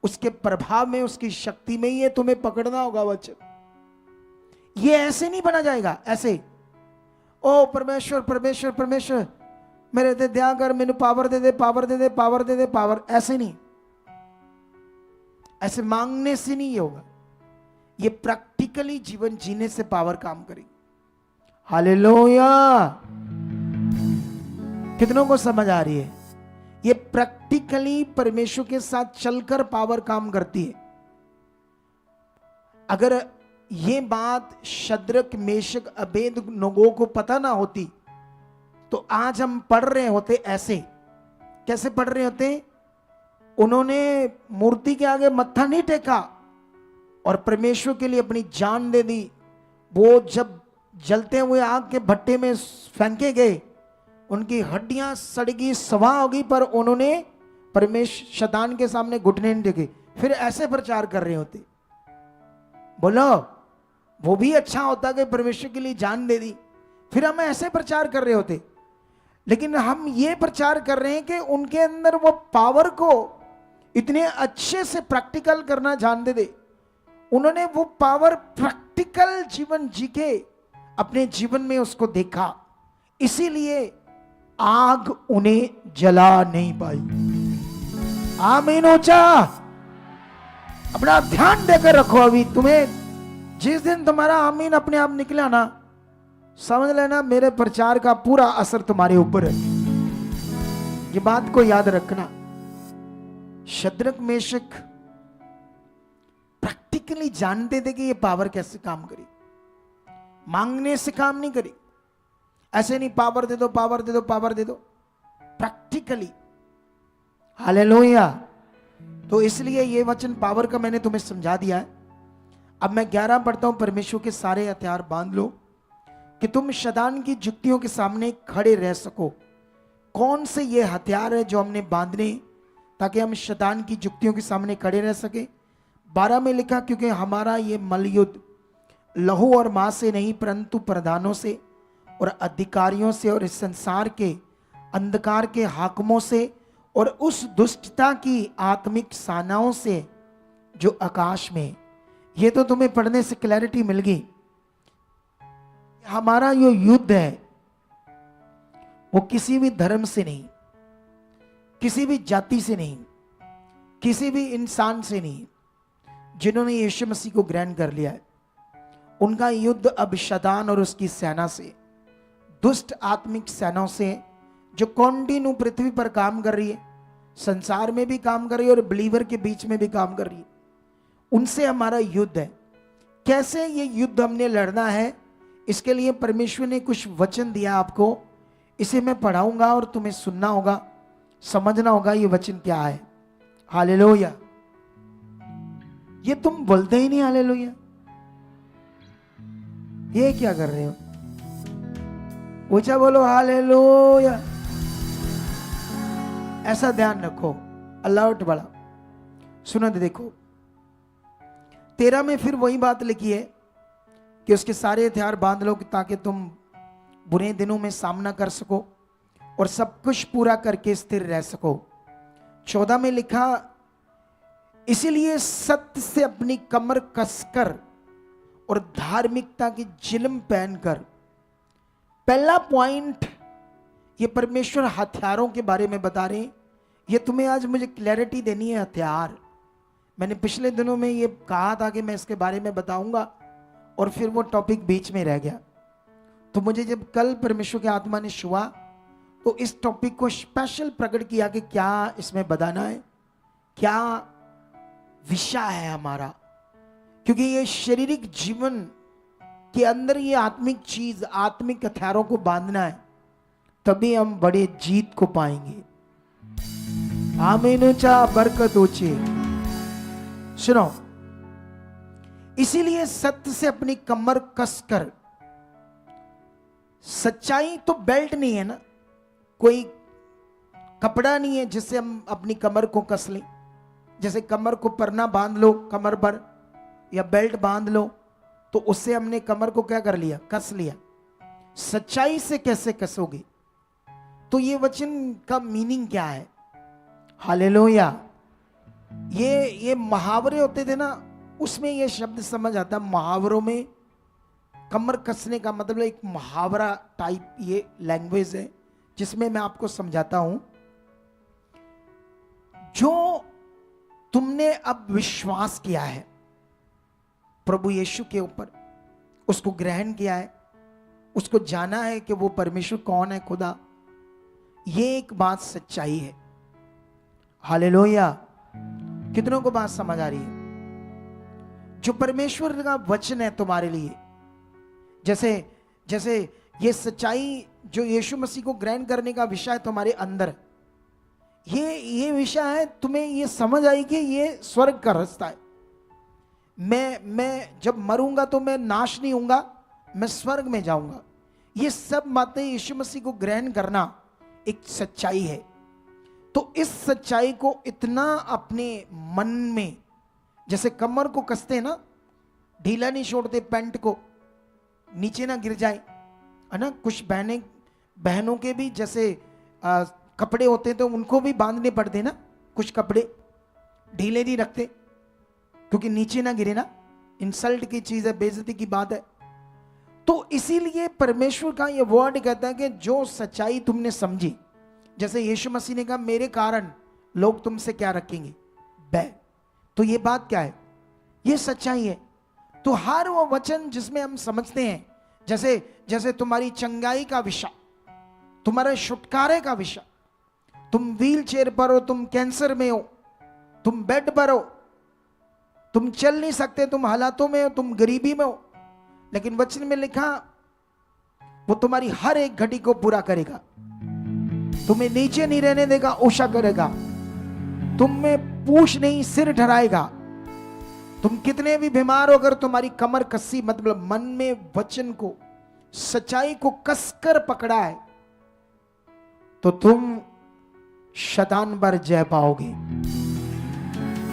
उसके प्रभाव में, उसकी शक्ति में। ये तुम्हें पकड़ना होगा वचन। ये ऐसे नहीं बना जाएगा, ऐसे ओ परमेश्वर परमेश्वर परमेश्वर मेरे ते दया कर, मैंने पावर दे दे, पावर दे दे, पावर दे दे, पावर। ऐसे नहीं, ऐसे मांगने से नहीं ये होगा। ये प्रैक्टिकली जीवन जीने से पावर काम करेगी। हालेलुया। कितनों को समझ आ रही है? ये प्रैक्टिकली परमेश्वर के साथ चलकर पावर काम करती है। अगर ये बात शद्रक, मेशक, अबेदनगो को पता ना होती तो आज हम पढ़ रहे होते ऐसे। कैसे पढ़ रहे होते? उन्होंने मूर्ति के आगे मत्था नहीं टेका और परमेश्वर के लिए अपनी जान दे दी। वो जब जलते हुए आग के भट्टे में फेंके गए, उनकी हड्डियां सड़गी, सवा हो गई, पर उन्होंने परमेश्वर शैतान के सामने घुटने नहीं टेके। फिर ऐसे प्रचार कर रहे होते। बोलो, वो भी अच्छा होता कि परमेश्वर के लिए जान दे दी। फिर हम ऐसे प्रचार कर रहे होते। लेकिन हम ये प्रचार कर रहे हैं कि उनके अंदर वो पावर को इतने अच्छे से प्रैक्टिकल करना जानते थे। उन्होंने वो पावर प्रैक्टिकल जीवन जी के अपने जीवन में उसको देखा, इसीलिए आग उन्हें जला नहीं पाई। आमीन। ऊंचा अपना ध्यान देकर रखो। अभी तुम्हें जिस दिन तुम्हारा आमीन अपने आप निकला ना, समझ लेना मेरे प्रचार का पूरा असर तुम्हारे ऊपर है। ये बात को याद रखना, शद्रक मेशक प्रैक्टिकली जानते थे कि ये पावर कैसे काम करी, मांगने से काम नहीं करी। ऐसे नहीं पावर दे दो, पावर दे दो, पावर दे दो, प्रैक्टिकली। हालेलुया। तो इसलिए ये वचन पावर का मैंने तुम्हें समझा दिया है। अब मैं 11 पढ़ता हूं, परमेश्वर के सारे हथियार बांध लो कि तुम शैतान की जुक्तियों के सामने खड़े रह सको। कौन से ये हथियार है जो हमने बांधने ताकि हम शैतान की जुक्तियों के सामने खड़े रह सके। 12 में लिखा, क्योंकि हमारा ये मलयुद्ध लहू और मांस से नहीं परंतु प्रधानों से और अधिकारियों से और इस संसार के अंधकार के हाकिमों से और उस दुष्टता की आत्मिक सेनाओं से जो आकाश में। ये तो तुम्हें पढ़ने से क्लैरिटी मिल गई। हमारा जो युद्ध है वो किसी भी धर्म से नहीं, किसी भी जाति से नहीं, किसी भी इंसान से नहीं। जिन्होंने यीशु मसीह को ग्रहण कर लिया है उनका युद्ध अब शैतान और उसकी सेना से, दुष्ट आत्मिक सेनाओं से जो कॉन्टिन्यू पृथ्वी पर काम कर रही है, संसार में भी काम कर रही है और बिलीवर के बीच में भी काम कर रही है, उनसे हमारा युद्ध है। कैसे ये युद्ध हमने लड़ना है, इसके लिए परमेश्वर ने कुछ वचन दिया आपको। इसे मैं पढ़ाऊंगा और तुम्हें सुनना होगा, समझना होगा ये वचन क्या है। हालेलुया। ये तुम बोलते ही नहीं हालेलुया, ये क्या कर रहे हो? ऊंचा बोलो हालेलुया। ऐसा ध्यान रखो। अल्लाह बड़ा सुनो, देखो 13 में फिर वही बात लिखी है कि उसके सारे हथियार बांध लो ताकि तुम बुरे दिनों में सामना कर सको और सब कुछ पूरा करके स्थिर रह सको। 14 में लिखा, इसीलिए सत्य से अपनी कमर कसकर और धार्मिकता की जिल्म पहनकर। पहला पॉइंट ये परमेश्वर हथियारों के बारे में बता रहे हैं। ये तुम्हें आज मुझे क्लैरिटी देनी है। हथियार मैंने पिछले दिनों में ये कहा था कि मैं इसके बारे में बताऊंगा और फिर वो टॉपिक बीच में रह गया। तो मुझे जब कल परमेश्वर की आत्मा ने छुआ तो इस टॉपिक को स्पेशल प्रकट किया कि क्या इसमें बताना है, क्या विषय है हमारा। क्योंकि ये शारीरिक जीवन के अंदर ये आत्मिक चीज, आत्मिक हथियारों को बांधना है, तभी हम बड़े जीत को पाएंगे। आमीन। ऊंचा बरकत ऊंची। सुनो, इसीलिए सत्य से अपनी कमर कसकर। सच्चाई तो बेल्ट नहीं है ना, कोई कपड़ा नहीं है जिससे हम अपनी कमर को कस लें। जैसे कमर को परना बांध लो कमर पर या बेल्ट बांध लो तो उससे हमने कमर को क्या कर लिया, कस लिया। सच्चाई से कैसे कसोगे? तो ये वचन का मीनिंग क्या है? हालेलुया। ये मुहावरे होते थे ना, उसमें ये शब्द समझ आता। मुहावरों में कमर कसने का मतलब एक मुहावरा टाइप ये लैंग्वेज है जिसमें मैं आपको समझाता हूं। जो तुमने अब विश्वास किया है प्रभु यीशु के ऊपर, उसको ग्रहण किया है, उसको जाना है कि वो परमेश्वर कौन है, खुदा, ये एक बात सच्चाई है। हालेलुया। कितनों को बात समझ आ रही है? जो परमेश्वर का वचन है तुम्हारे लिए, जैसे ये सच्चाई जो यीशु मसीह को ग्रहण करने का विषय है तुम्हारे अंदर, ये विषय है, तुम्हें ये समझ आई कि ये स्वर्ग का रास्ता है। मैं जब मरूंगा तो मैं नाश नहीं होऊंगा, मैं स्वर्ग में जाऊंगा। ये सब बातें यीशु मसीह को ग्रहण करना एक सच्चाई है। तो इस सच्चाई को इतना अपने मन में, जैसे कमर को कसते हैं ना, ढीला नहीं छोड़ते पैंट को, नीचे ना गिर जाए, है ना। कुछ बहनों के भी जैसे कपड़े होते हैं तो उनको भी बांधने पड़ते ना, कुछ कपड़े ढीले नहीं रखते क्योंकि नीचे ना गिरे ना। इंसल्ट की चीज है, बेइज्जती की बात है। तो इसीलिए परमेश्वर का ये वर्ड कहता है कि जो सच्चाई तुमने समझी, जैसे यीशु मसीह ने कहा मेरे कारण लोग तुमसे क्या रखेंगे, बैर। तो ये बात क्या है? ये सच्चाई है। तो हर वो वचन जिसमें हम समझते हैं, जैसे तुम्हारी चंगाई का विषय, तुम्हारे छुटकारे का विषय, तुम व्हील चेयर पर हो, तुम कैंसर में हो, तुम बेड पर हो, तुम चल नहीं सकते, तुम हालातों में हो, तुम गरीबी में हो, लेकिन वचन में लिखा वो तुम्हारी हर एक घड़ी को पूरा करेगा, तुम्हें नीचे नहीं रहने देगा, ऊंचा करेगा, तुम में पूछ नहीं सिर ठहराएगा। तुम कितने भी बीमार हो, अगर तुम्हारी कमर कसी मतलब मन में वचन को, सच्चाई को कसकर पकड़ा है, तो तुम शैतान पर जय पाओगे,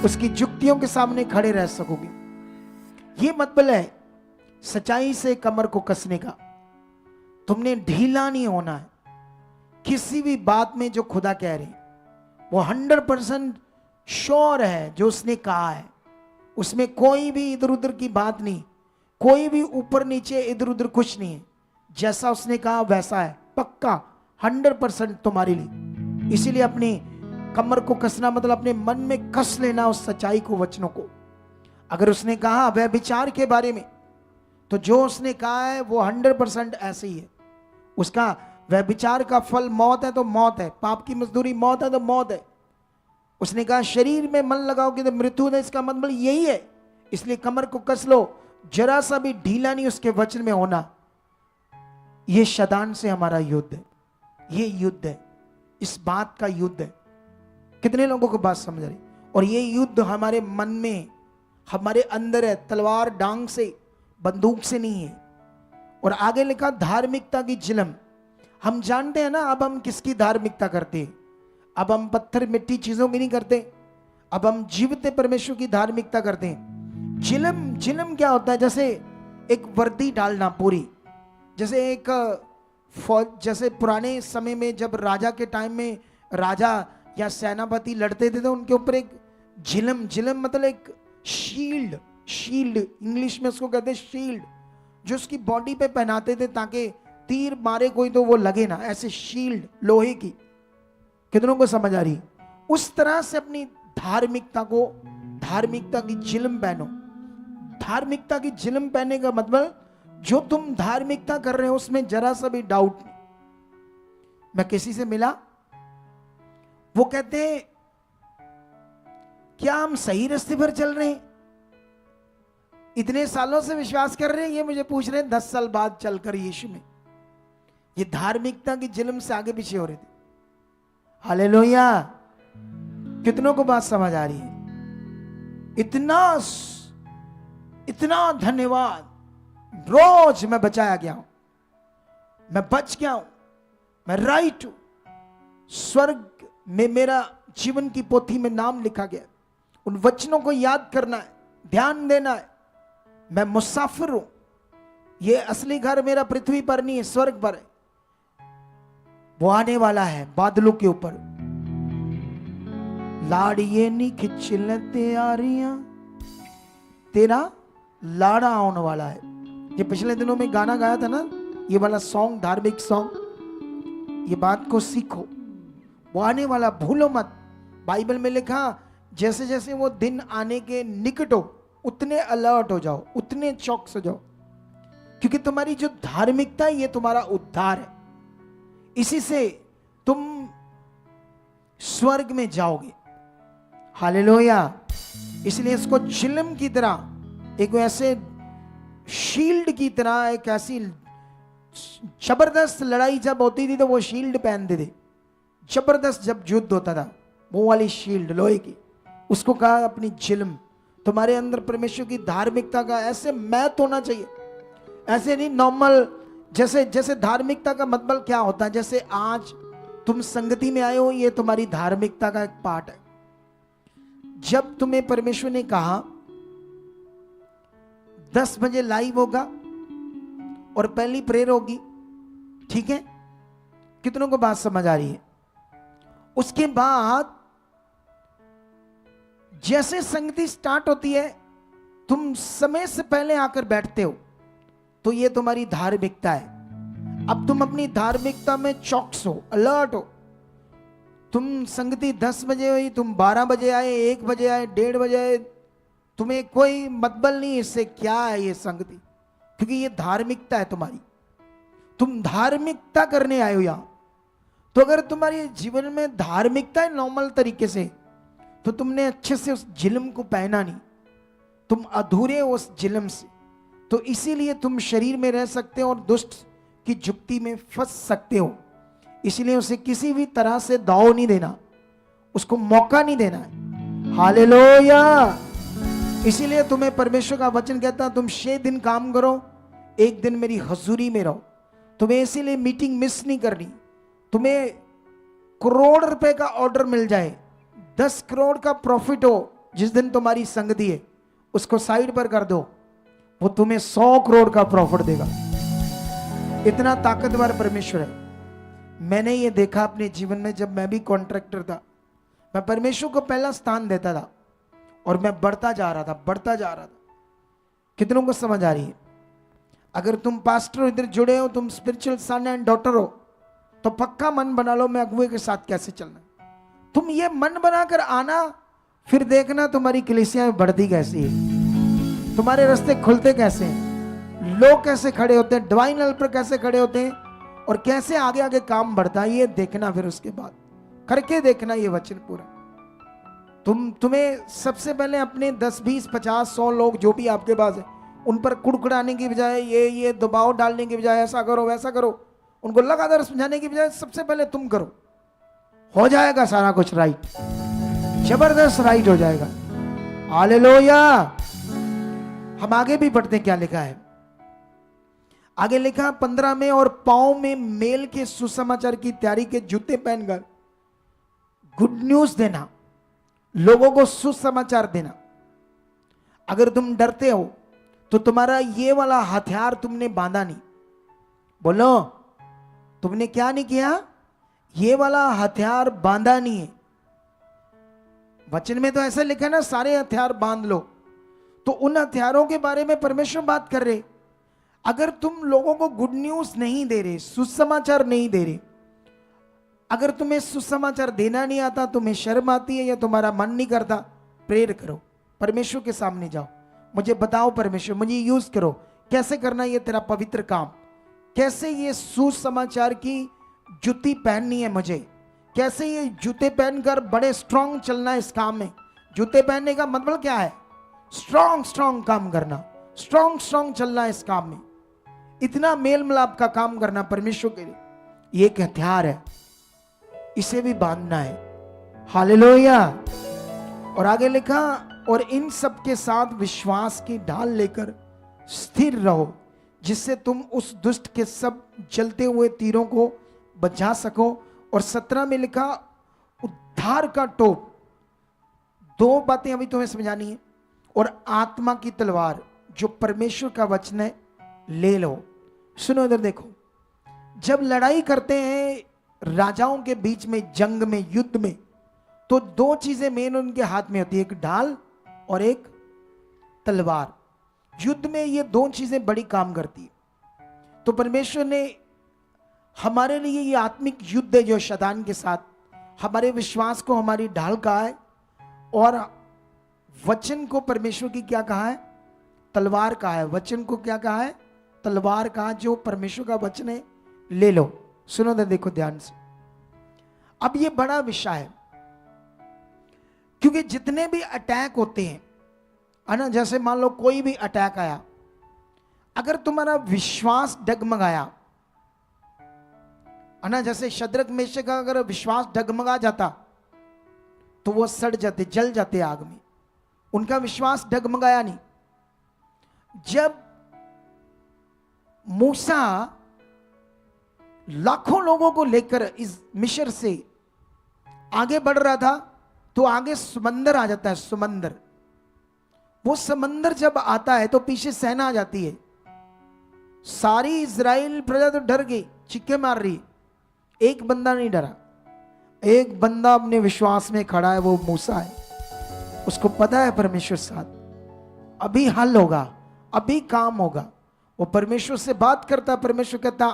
उसकी जुक्तियों के सामने खड़े रह सकोगे। ये मतलब है सच्चाई से कमर को कसने का। तुमने ढीला नहीं होना है किसी भी बात में। जो खुदा कह रहे वो 100% श्योर है, जो उसने कहा है उसमें कोई भी इधर उधर की बात नहीं, कोई भी ऊपर नीचे इधर उधर कुछ नहीं है। जैसा उसने कहा वैसा है, पक्का 100% तुम्हारे लिए। इसीलिए अपनी कमर को कसना मतलब अपने मन में कस लेना उस सच्चाई को, वचनों को। अगर उसने कहा व्यभिचार के बारे में, तो जो उसने कहा है वो 100% ऐसे ही है। उसका व्यभिचार का फल मौत है तो मौत है, पाप की मजदूरी मौत है तो मौत है। उसने कहा शरीर में मन लगाओगे तो मृत्यु है, इसका मतलब यही है। इसलिए कमर को कस लो, जरा सा भी ढीला नहीं उसके वचन में होना। यह शैतान से हमारा युद्ध है, ये युद्ध है, इस बात का युद्ध है। कितने लोगों को बात समझ रही? और ये युद्ध हमारे मन में, हमारे अंदर है, तलवार डांग से, बंदूक से नहीं है। और आगे लिखा धार्मिकता की जिलम। हम जानते हैं ना अब हम किसकी धार्मिकता करते हैं। अब हम पत्थर मिट्टी चीजों की नहीं करते, अब हम जीवित परमेश्वर की धार्मिकता करते हैं। जिलम, जिलम क्या होता है? जैसे एक वर्दी डालना पूरी, जैसे एक फौज, जैसे पुराने समय में जब राजा के टाइम में राजा या सेनापति लड़ते थे तो उनके ऊपर एक जिलम, जिलम मतलब एक शील्ड, शील्ड इंग्लिश में उसको कहते हैं शील्ड, जो उसकी बॉडी पे पहनाते थे ताकि तीर मारे कोई तो वो लगे ना, ऐसे शील्ड लोहे की। कितनों को समझ आ रही? उस तरह से अपनी धार्मिकता को, धार्मिकता की जिलम पहनो। धार्मिकता की जिलम पहनने का मतलब जो तुम धार्मिकता कर रहे हो उसमें जरा सा भी डाउट नहीं। मैं किसी से मिला, वो कहते हैं क्या हम सही रास्ते पर चल रहे हैं? इतने सालों से विश्वास कर रहे हैं, ये मुझे पूछ रहे हैं 10 साल बाद चलकर यीशु में। ये धार्मिकता की जिलम से आगे पीछे हो रहे थे। हालेलुया! कितनों को बात समझ आ रही है? इतना धन्यवाद। रोज मैं बचाया गया हूं, मैं बच गया हूं, मैं राइट हूं, स्वर्ग में मेरा जीवन की पोथी में नाम लिखा गया। उन वचनों को याद करना है, ध्यान देना है। मैं मुसाफिर हूं, ये असली घर मेरा पृथ्वी पर नहीं है, स्वर्ग पर है। वो आने वाला है बादलों के ऊपर। लाड़िए नी खिंच लेते आ रही, तेरा लाड़ा आने वाला है। ये पिछले दिनों में गाना गाया था ना, ये वाला सॉन्ग, धार्मिक सॉन्ग। ये बात को सीखो, वो आने वाला भूलो मत। बाइबल में लिखा जैसे जैसे वो दिन आने के निकट हो उतने अलर्ट हो जाओ, उतने चौकस हो जाओ, क्योंकि तुम्हारी जो धार्मिकता है ये तुम्हारा उद्धार है। इसी से तुम स्वर्ग में जाओगे। हालेलुया! इसलिए इसको चिलम की तरह, एक ऐसे शील्ड की तरह, एक ऐसी जबरदस्त लड़ाई जब होती थी तो वो शील्ड पहनते थे। जबरदस्त जब युद्ध होता था, वो वाली शील्ड लोहे की, उसको कहा अपनी जिलम। तुम्हारे अंदर परमेश्वर की धार्मिकता का ऐसे मैथ होना चाहिए, ऐसे नहीं नॉर्मल। जैसे धार्मिकता का मतलब क्या होता है? जैसे आज तुम संगति में आए हो, ये तुम्हारी धार्मिकता का एक पार्ट है। जब तुम्हें परमेश्वर ने कहा 10 बजे लाइव होगा और पहली प्रेयर होगी, ठीक है? कितनों को बात समझ आ रही है? उसके बाद जैसे संगति स्टार्ट होती है, तुम समय से पहले आकर बैठते हो, तो ये तुम्हारी धार्मिकता है। अब तुम अपनी धार्मिकता में चौकस हो, अलर्ट हो। तुम संगति 10 बजे हुई, तुम 12 बजे आए, 1 बजे आए, 1:30 बजे आए, तुम्हें कोई मतलब नहीं इससे क्या है ये संगति, क्योंकि ये धार्मिकता है तुम्हारी। तुम धार्मिकता करने आए हो यहां, तो अगर तुम्हारे जीवन में धार्मिकता है नॉर्मल तरीके से, तो तुमने अच्छे से उस जिल्म को पहना नहीं, तुम अधूरे हो उस जिल्म से, तो इसीलिए तुम शरीर में रह सकते हो और दुष्ट की जुक्ति में फंस सकते हो। इसलिए उसे किसी भी तरह से दाव नहीं देना, उसको मौका नहीं देना है। हालेलुया। इसीलिए तुम्हें परमेश्वर का वचन कहता है तुम 6 दिन काम करो, 1 दिन मेरी हजूरी में रहो। तुम्हें इसीलिए मीटिंग मिस नहीं करनी। तुम्हें करोड़ रुपए का ऑर्डर मिल जाए, 10 करोड़ का प्रॉफिट हो, जिस दिन तुम्हारी संगति है उसको साइड पर कर दो, वो तुम्हें 100 करोड़ का प्रॉफिट देगा। इतना ताकतवर परमेश्वर है। मैंने ये देखा अपने जीवन में, जब मैं भी कॉन्ट्रैक्टर था, मैं परमेश्वर को पहला स्थान देता था और मैं बढ़ता जा रहा था। कितनों को समझ आ रही है? अगर तुम पास्टर इधर जुड़े हो, तुम स्पिरिचुअल सन एंड डॉटर हो, तो पक्का मन बना लो मैं अगुए के साथ कैसे चलना। तुम ये मन बनाकर आना, फिर देखना तुम्हारी कलीसिया में बढ़ती कैसी है, तुम्हारे रास्ते खुलते कैसे हैं, लोग कैसे खड़े होते हैं, डिवाइन हेल्पर कैसे खड़े होते हैं, और कैसे आगे आगे काम बढ़ता है, ये देखना। फिर उसके बाद करके देखना ये वचन पूरा। तुम्हें सबसे पहले अपने 10, 20, 50, 100 लोग जो भी आपके पास है, उन पर कुड़कुड़ाने की बजाय, ये दबाव डालने की बजाय, ऐसा करो वैसा करो, उनको लगातार समझाने की बजाय सबसे पहले तुम करो, हो जाएगा सारा कुछ राइट, जबरदस्त राइट हो जाएगा। हालेलुया। हम आगे भी पढ़ते क्या लिखा है। आगे लिखा 15 में, और पांव में मेल के सुसमाचार की तैयारी के जूते पहनकर गुड न्यूज देना, लोगों को सुसमाचार देना। अगर तुम डरते हो तो तुम्हारा ये वाला हथियार तुमने बांधा नहीं। बोलो, तुमने क्या नहीं किया? ये वाला हथियार बांधा नहीं है। वचन में तो ऐसा लिखा ना, सारे हथियार बांध लो। तो उन हथियारों के बारे में परमेश्वर बात कर रहे। अगर तुम लोगों को गुड न्यूज नहीं दे रहे, सुसमाचार नहीं दे रहे, अगर तुम्हें सुसमाचार देना नहीं आता, तुम्हें शर्म आती है या तुम्हारा मन नहीं करता, प्रेयर करो, परमेश्वर के सामने जाओ, मुझे बताओ परमेश्वर, मुझे यूज करो, कैसे करना ये तेरा पवित्र काम, कैसे ये सुसमाचार की जूती पहननी है मुझे, कैसे ये जूते पहनकर बड़े स्ट्रांग चलना है इस काम में। जूते पहनने का मतलब क्या है? स्ट्रांग काम करना, स्ट्रांग चलना है इस काम में, इतना मेल मिलाप का काम करना परमेश्वर के लिए। ये एक हथियार है, इसे भी बांधना है। हालेलुया। और आगे लिखा, और इन सब के साथ विश्वास की ढाल लेकर स्थिर रहो, जिससे तुम उस दुष्ट के सब जलते हुए तीरों को बचा सको। और 17 में लिखा, उद्धार का टोप। 2 बातें अभी तुम्हें समझानी है। और आत्मा की तलवार जो परमेश्वर का वचन है, ले लो। सुनो इधर देखो, जब लड़ाई करते हैं राजाओं के बीच में, जंग में, युद्ध में, तो 2 चीजें मेन उनके हाथ में होती है, एक ढाल और एक तलवार। युद्ध में ये 2 चीजें बड़ी काम करती है। तो परमेश्वर ने हमारे लिए ये आत्मिक युद्ध है जो शैतान के साथ, हमारे विश्वास को हमारी ढाल कहा है, और वचन को परमेश्वर की क्या कहा है? तलवार कहा है। वचन को क्या कहा है? तलवार कहा। जो परमेश्वर का वचन है, ले लो। सुनो तो देखो ध्यान से। अब ये बड़ा विषय है, क्योंकि जितने भी अटैक होते हैं, है ना, जैसे मान लो कोई भी अटैक आया, अगर तुम्हारा विश्वास डगमगाया, है ना, जैसे शद्रक मेशक का अगर विश्वास डगमगा जाता तो वो सड़ जाते, जल जाते आग में। उनका विश्वास डगमगाया नहीं। जब मूसा लाखों लोगों को लेकर इस मिस्र से आगे बढ़ रहा था, तो आगे समंदर आ जाता है, समंदर। वो समंदर जब आता है तो पीछे सेना आ जाती है। सारी इजराइल प्रजा तो डर गई, चिक्के मार रही। एक बंदा नहीं डरा, एक बंदा अपने विश्वास में खड़ा है, वो मूसा है। उसको पता है परमेश्वर साथ, अभी हल होगा, अभी काम होगा। वो परमेश्वर से बात करता, परमेश्वर कहता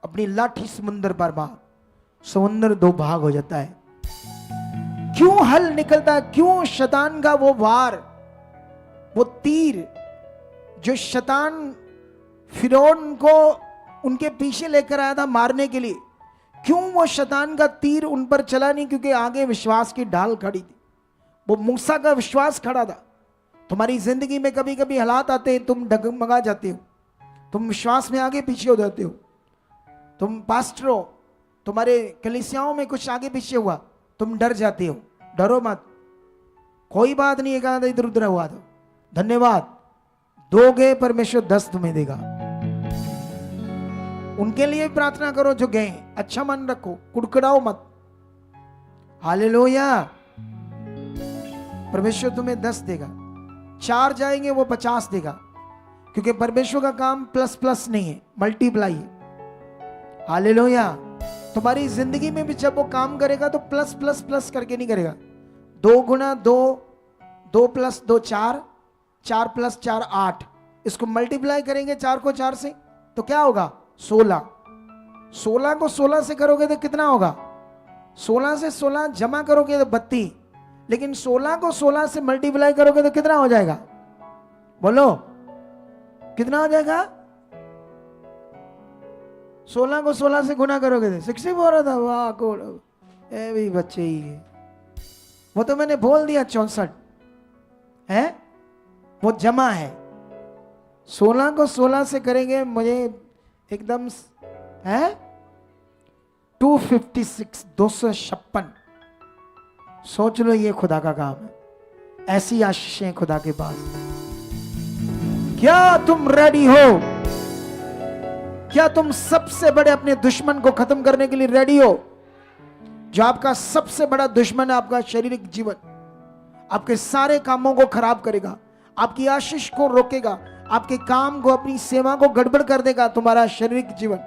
अपनी लाठी समुद्र पर मार, समुद्र 2 भाग हो जाता है। क्यों हल निकलता है? क्यों? शैतान का वो वार, वो तीर जो शैतान फिरौन को उनके पीछे लेकर आया था मारने के लिए, क्यों वो शैतान का तीर उन पर चला नहीं? क्योंकि आगे विश्वास की ढाल खड़ी थी। वो मूसा का विश्वास खड़ा था। तुम्हारी जिंदगी में कभी कभी हालात आते हैं, तुम डगमगा जाते हो, तुम विश्वास में आगे पीछे हो जाते हो। तुम पास्टर हो, तुम्हारे कलीसियाओं में कुछ आगे पीछे हुआ, तुम डर जाते हो। डरो मत, कोई बात नहीं, एक आधा इधर उधर हुआ तो धन्यवाद, दोगे परमेश्वर 10 तुम्हें देगा। उनके लिए प्रार्थना करो जो गए, अच्छा मन रखो, कुड़कुड़ाओ मत। हालेलुया। परमेश्वर तुम्हें 10 देगा। 4 जाएंगे वो 50 देगा, क्योंकि परमेश्वर का काम प्लस प्लस नहीं है, मल्टीप्लाई है। हालेलुया। तुम्हारी जिंदगी में भी जब वो काम करेगा तो प्लस प्लस प्लस करके नहीं करेगा। 2 गुना 2, 2 प्लस 2 4, 4 प्लस 4 8, इसको मल्टीप्लाई करेंगे 4 को 4 से तो क्या होगा? 16। 16 को 16 से करोगे तो कितना होगा? 16 से 16 जमा करोगे तो 32, लेकिन 16 को 16 से मल्टीप्लाई करोगे तो कितना हो जाएगा? बोलो कितना हो जाएगा? 16 को 16 से गुना करोगे तो 64 होता था। वाह कोड, ए भी बच्चे ही है। वो तो मैंने बोल दिया 64 है, वो जमा है। 16 को 16 से करेंगे, मुझे एकदम है 256, 256। सोच लो, ये खुदा का काम है। ऐसी आशीषें खुदा के पास। क्या तुम रेडी हो? क्या तुम सबसे बड़े अपने दुश्मन को खत्म करने के लिए रेडी हो? जो आपका सबसे बड़ा दुश्मन है, आपका शारीरिक जीवन, आपके सारे कामों को खराब करेगा, आपकी आशीष को रोकेगा, आपके काम को, अपनी सेवा को गड़बड़ कर देगा, तुम्हारा शारीरिक जीवन।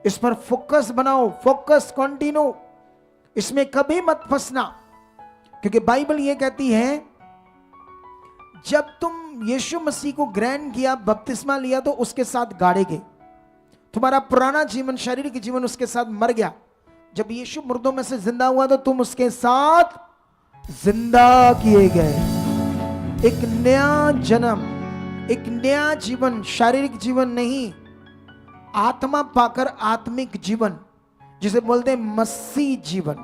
इस पर फोकस बनाओ, फोकस कंटिन्यू, इसमें कभी मत फंसना। क्योंकि बाइबल ये कहती है, जब तुम यीशु मसीह को ग्रहण किया, बपतिस्मा लिया, तो उसके साथ गाड़े गए। तुम्हारा पुराना जीवन, शारीरिक जीवन उसके साथ मर गया। जब यीशु मुर्दों में से जिंदा हुआ तो तुम उसके साथ जिंदा किए गए। एक नया जन्म, एक नया जीवन, शारीरिक जीवन नहीं, आत्मा पाकर आत्मिक जीवन, जिसे बोलते हैं मसीह जीवन।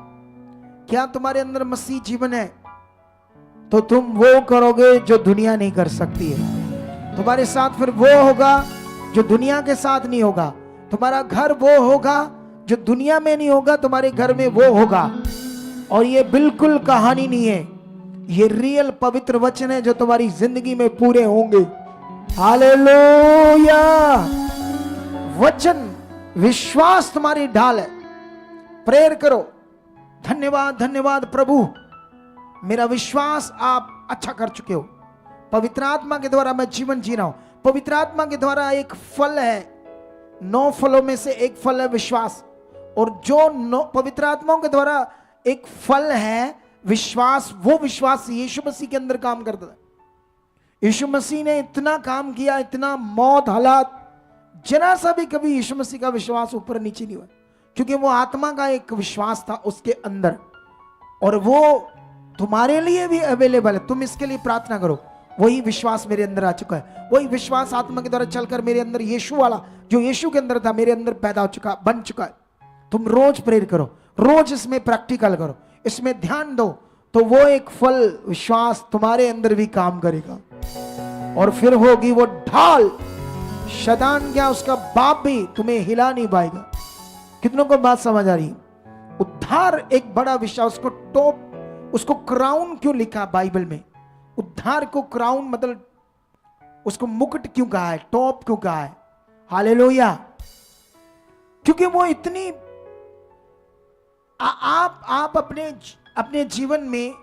क्या तुम्हारे अंदर मसीह जीवन है? तो तुम वो करोगे जो दुनिया नहीं कर सकती है। तुम्हारे साथ फिर वो होगा जो दुनिया के साथ नहीं होगा। तुम्हारा घर वो होगा जो दुनिया में नहीं होगा, तुम्हारे घर में वो होगा। और ये बिल्कुल कहानी नहीं है, ये रियल पवित्र वचन है जो तुम्हारी जिंदगी में पूरे होंगे। हालेलुया। वचन, विश्वास तुम्हारी ढाल है। प्रेयर करो, धन्यवाद धन्यवाद प्रभु, मेरा विश्वास आप अच्छा कर चुके हो। पवित्र आत्मा के द्वारा मैं जीवन जी रहा हूं। पवित्र आत्मा के द्वारा एक फल है, 9 फलों में से एक फल है विश्वास। और जो पवित्र आत्माओं के द्वारा एक फल है विश्वास, वो विश्वास यीशु मसीह के अंदर काम करता है। यीशु मसीह ने इतना काम किया, इतना मौत, हालात, जरा सा भी कभी यीशु मसीह का विश्वास ऊपर नीचे नहीं हुआ, क्योंकि वो आत्मा का एक विश्वास था उसके अंदर, और वो तुम्हारे लिए भी अवेलेबल है। तुम इसके लिए प्रार्थना करो, वही विश्वास मेरे अंदर आ चुका है। वही विश्वास आत्मा के द्वारा चलकर मेरे अंदर यीशु वाला, जो यीशु के अंदर था, मेरे अंदर पैदा हो चुका, बन चुका है। तुम रोज प्रेयर करो, रोज इसमें प्रैक्टिकल करो, इसमें ध्यान दो, तो वो एक फल विश्वास तुम्हारे अंदर भी काम करेगा। और फिर होगी वो ढाल, शैतान क्या, उसका बाप भी तुम्हें हिला नहीं पाएगा। कितनों को बात समझ आ रही? उद्धार एक बड़ा विषय, उसको टॉप, उसको क्राउन क्यों लिखा बाइबल में? उद्धार को क्राउन मतलब उसको मुकुट क्यों कहा है, टॉप क्यों कहा है? हालेलुया। क्योंकि वो इतनी आप अपने जीवन में,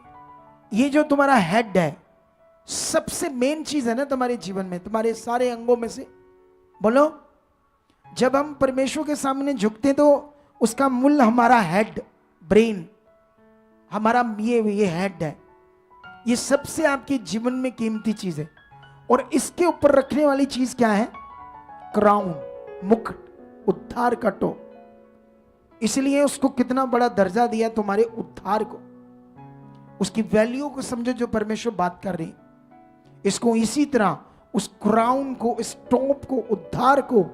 ये जो तुम्हारा हेड है, सबसे मेन चीज है ना तुम्हारे जीवन में, तुम्हारे सारे अंगों में से। बोलो, जब हम परमेश्वर के सामने झुकते हैं तो उसका मूल हमारा हेड, ब्रेन, हमारा ये हेड है। ये सबसे आपके जीवन में कीमती चीज है। और इसके ऊपर रखने वाली चीज क्या है? क्राउन, मुकुट, उद्धार का टॉप। इसलिए उसको कितना बड़ा दर्जा दिया तुम्हारे उद्धार को। उसकी वैल्यू को समझो जो परमेश्वर बात कर रही। इसको इसी तरह उस क्राउन को, इस टॉप को, उद्धार को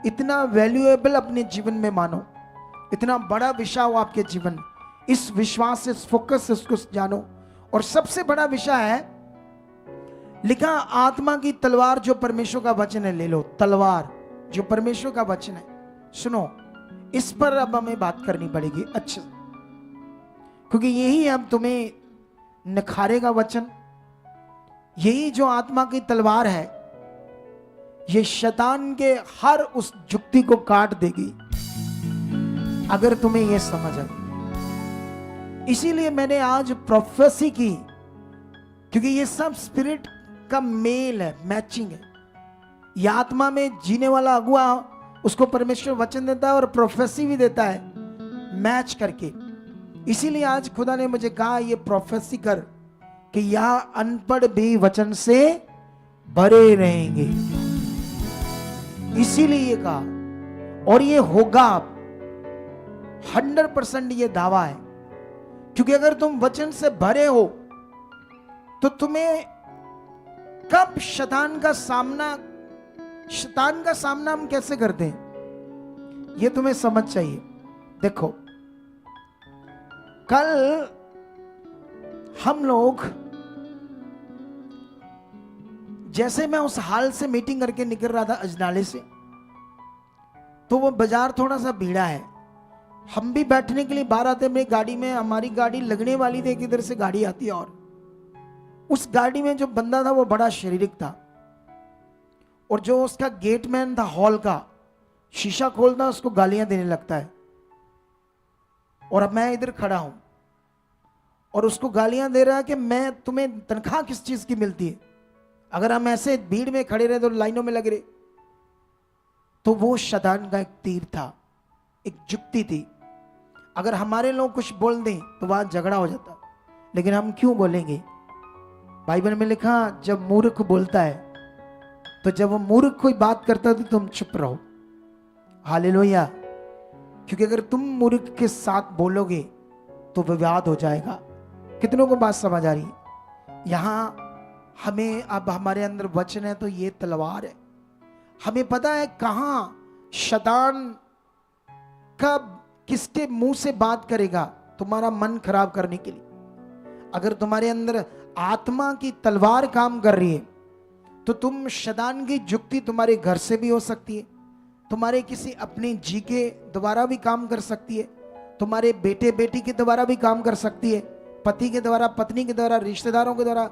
इतना वैल्यूएबल अपने जीवन में मानो। इतना बड़ा विषय हो आपके जीवन में। इस विश्वास से, इस फोकस से उसको जानो। और सबसे बड़ा विषय है, लिखा आत्मा की तलवार जो परमेश्वर का वचन है, ले लो। तलवार जो परमेश्वर का वचन है, सुनो, इस पर अब हमें बात करनी पड़ेगी अच्छे, क्योंकि यही अब तुम्हें निखारेगा वचन। यही जो आत्मा की तलवार है, ये शैतान के हर उस जुक्ति को काट देगी, अगर तुम्हें यह समझ आए। इसीलिए मैंने आज प्रोफेसी की, क्योंकि ये सब स्पिरिट का मेल है, मैचिंग है। यह आत्मा में जीने वाला अगुआ, उसको परमेश्वर वचन देता है और प्रोफेसी भी देता है, मैच करके। इसीलिए आज खुदा ने मुझे कहा ये प्रोफेसी कर कि यह अनपढ़ भी वचन से भरे रहेंगे। इसीलिए ये कहा, और ये होगा 100%, ये दावा है। क्योंकि अगर तुम वचन से भरे हो तो तुम्हें कब शैतान का सामना हम कैसे करते हैं, ये तुम्हें समझ चाहिए। देखो, कल हम लोग, जैसे मैं उस हाल से मीटिंग करके निकल रहा था अजनाले से, तो वो बाजार थोड़ा सा भीड़ा है। हम भी बैठने के लिए बाहर आते, मेरी गाड़ी में, हमारी गाड़ी लगने वाली थी, इधर से गाड़ी आती है, और उस गाड़ी में जो बंदा था वो बड़ा शारीरिक था, और जो उसका गेटमैन था हॉल का, शीशा खोलता उसको गालियां देने लगता है। और अब मैं इधर खड़ा हूं और उसको गालियां दे रहा है कि मैं, तुम्हें तनख्वाह किस चीज की मिलती है, अगर हम ऐसे भीड़ में खड़े रहे तो लाइनों में लग रहे। तो वो शैतान का एक तीर था, एक जुक्ति थी। अगर हमारे लोग कुछ बोल दें तो वहां झगड़ा हो जाता, लेकिन हम क्यों बोलेंगे? बाइबल में लिखा, जब मूर्ख बोलता है, तो जब वो मूर्ख कोई बात करता है तो तुम चुप रहो। हालेलुया। क्योंकि अगर तुम मूर्ख के साथ बोलोगे तो विवाद हो जाएगा। कितनों को बात समझ आ रही है? यहां हमें, अब हमारे अंदर वचन है तो ये तलवार है। हमें पता है कहां शैतान कब किसके मुंह से बात करेगा तुम्हारा मन खराब करने के लिए। अगर तुम्हारे अंदर आत्मा की तलवार काम कर रही है तो तुम, शैतान की जुक्ति तुम्हारे घर से भी हो सकती है, तुम्हारे किसी अपने जी के द्वारा भी काम कर सकती है, तुम्हारे बेटे बेटी के द्वारा भी काम कर सकती है, पति के द्वारा, पत्नी के द्वारा, रिश्तेदारों के द्वारा,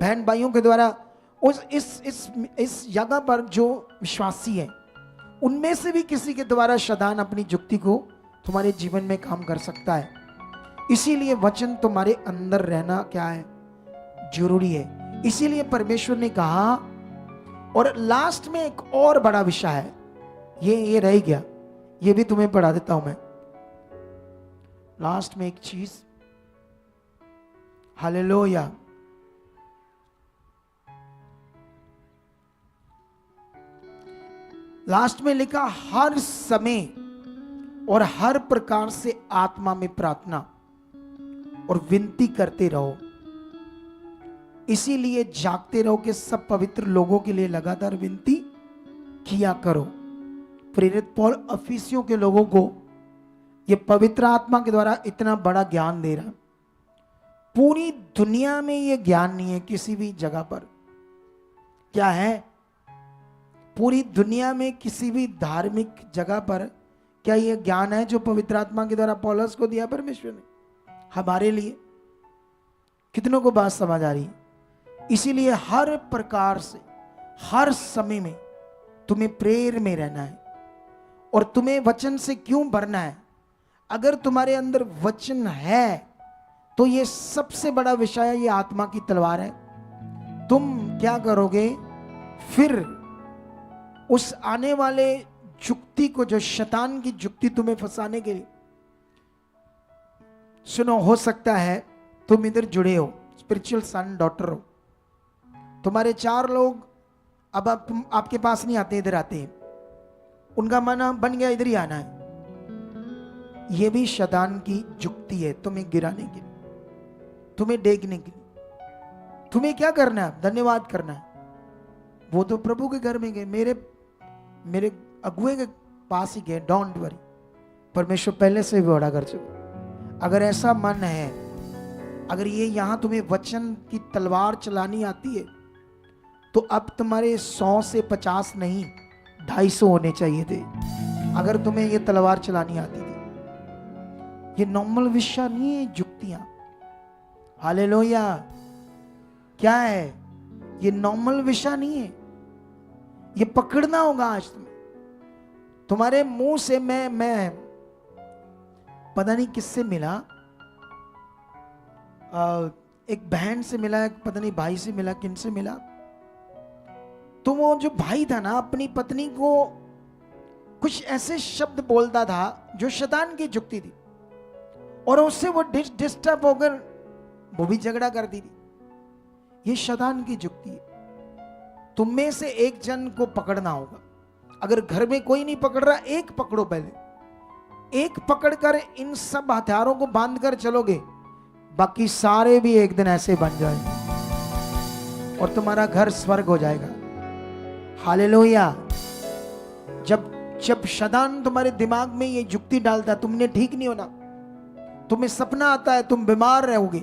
बहन भाइयों के द्वारा। उस इस जगह पर जो विश्वासी है उनमें से भी किसी के द्वारा शैतान अपनी जुक्ति को तुम्हारे जीवन में काम कर सकता है। इसीलिए वचन तुम्हारे अंदर रहना क्या है, जरूरी है। इसीलिए परमेश्वर ने कहा, और लास्ट में एक और बड़ा विषय है, ये रह गया, ये भी तुम्हें पढ़ा देता हूं मैं। लास्ट में एक चीज, हालेलुया। लास्ट में लिखा, हर समय और हर प्रकार से आत्मा में प्रार्थना और विनती करते रहो, इसीलिए जागते रहो कि सब पवित्र लोगों के लिए लगातार विनती किया करो। प्रेरित पौल अफिसियों के लोगों को ये पवित्र आत्मा के द्वारा इतना बड़ा ज्ञान दे रहा। पूरी दुनिया में ये ज्ञान नहीं है किसी भी जगह पर। क्या है? पूरी दुनिया में किसी भी धार्मिक जगह पर क्या ये ज्ञान है जो पवित्र आत्मा के द्वारा पौलुस को दिया परमेश्वर ने हमारे लिए? कितनों को बात समझ आ रही है? इसीलिए हर प्रकार से, हर समय में तुम्हें प्रेयर में रहना है। और तुम्हें वचन से क्यों भरना है? अगर तुम्हारे अंदर वचन है तो ये सबसे बड़ा विषय है, ये आत्मा की तलवार है। तुम क्या करोगे फिर? उस आने वाले जुक्ति को, जो शैतान की जुक्ति तुम्हें फंसाने के लिए, सुनो, हो सकता है तुम इधर जुड़े हो, स्पिरिचुअल सन डॉटर हो, तुम्हारे 4 लोग अब आपके पास नहीं आते, इधर आते हैं, उनका मन बन गया इधर ही आना है। यह भी शैतान की जुक्ति है, तुम्हें गिराने के लिए, तुम्हें डेगने के लिए। तुम्हें क्या करना है? धन्यवाद करना है। वो तो प्रभु के घर में गए, मेरे अगुए के पास ही गए, डोंट वरी। परमेश्वर पहले से भी बड़ा कर चुका। अगर ऐसा मन है, अगर ये यहां तुम्हें वचन की तलवार चलानी आती है, तो अब तुम्हारे 100 से 50 नहीं 250 होने चाहिए थे, अगर तुम्हें ये तलवार चलानी आती थी। ये नॉर्मल विषय नहीं है, जुक्तियां। हालेलुया। क्या है? ये नॉर्मल विषय नहीं है, ये पकड़ना होगा आज तुम्हें। तुम्हारे मुंह से मैं पता नहीं किससे मिला, एक बहन से मिला, एक पता नहीं भाई से मिला, किन से मिला। तो वो जो भाई था ना, अपनी पत्नी को कुछ ऐसे शब्द बोलता था जो शैतान की जुक्ति थी, और उससे वो डिस्टर्ब होकर वो भी झगड़ा करती थी। ये शैतान की जुक्ति है। तुम में से एक जन को पकड़ना होगा। अगर घर में कोई नहीं पकड़ रहा, एक पकड़ो पहले। एक पकड़कर इन सब हथियारों को बांध कर चलोगे, बाकी सारे भी एक दिन ऐसे बन जाएंगे और तुम्हारा घर स्वर्ग हो जाएगा। हालेलुया। जब शैतान तुम्हारे दिमाग में ये जुक्ति डालता है, तुमने ठीक नहीं होना, तुम्हें सपना आता है तुम बीमार रहोगे,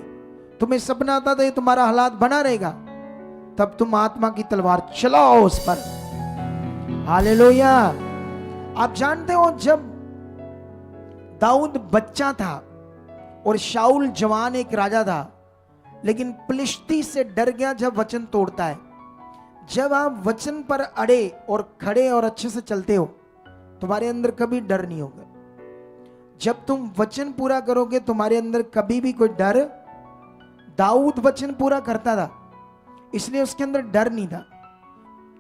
तुम्हें सपना आता है तुम्हारा हालात बना रहेगा, तब तुम आत्मा की तलवार चलाओ उस पर। हालेलुया। आप जानते हो, जब दाऊद बच्चा था और शाऊल जवान एक राजा था, लेकिन फिलिस्ती से डर गया जब वचन तोड़ता है। जब आप वचन पर अड़े और खड़े और अच्छे से चलते हो, तुम्हारे अंदर कभी डर नहीं होगा। जब तुम वचन पूरा करोगे, तुम्हारे अंदर कभी भी कोई डर। दाऊद वचन पूरा करता था, इसलिए उसके अंदर डर नहीं था।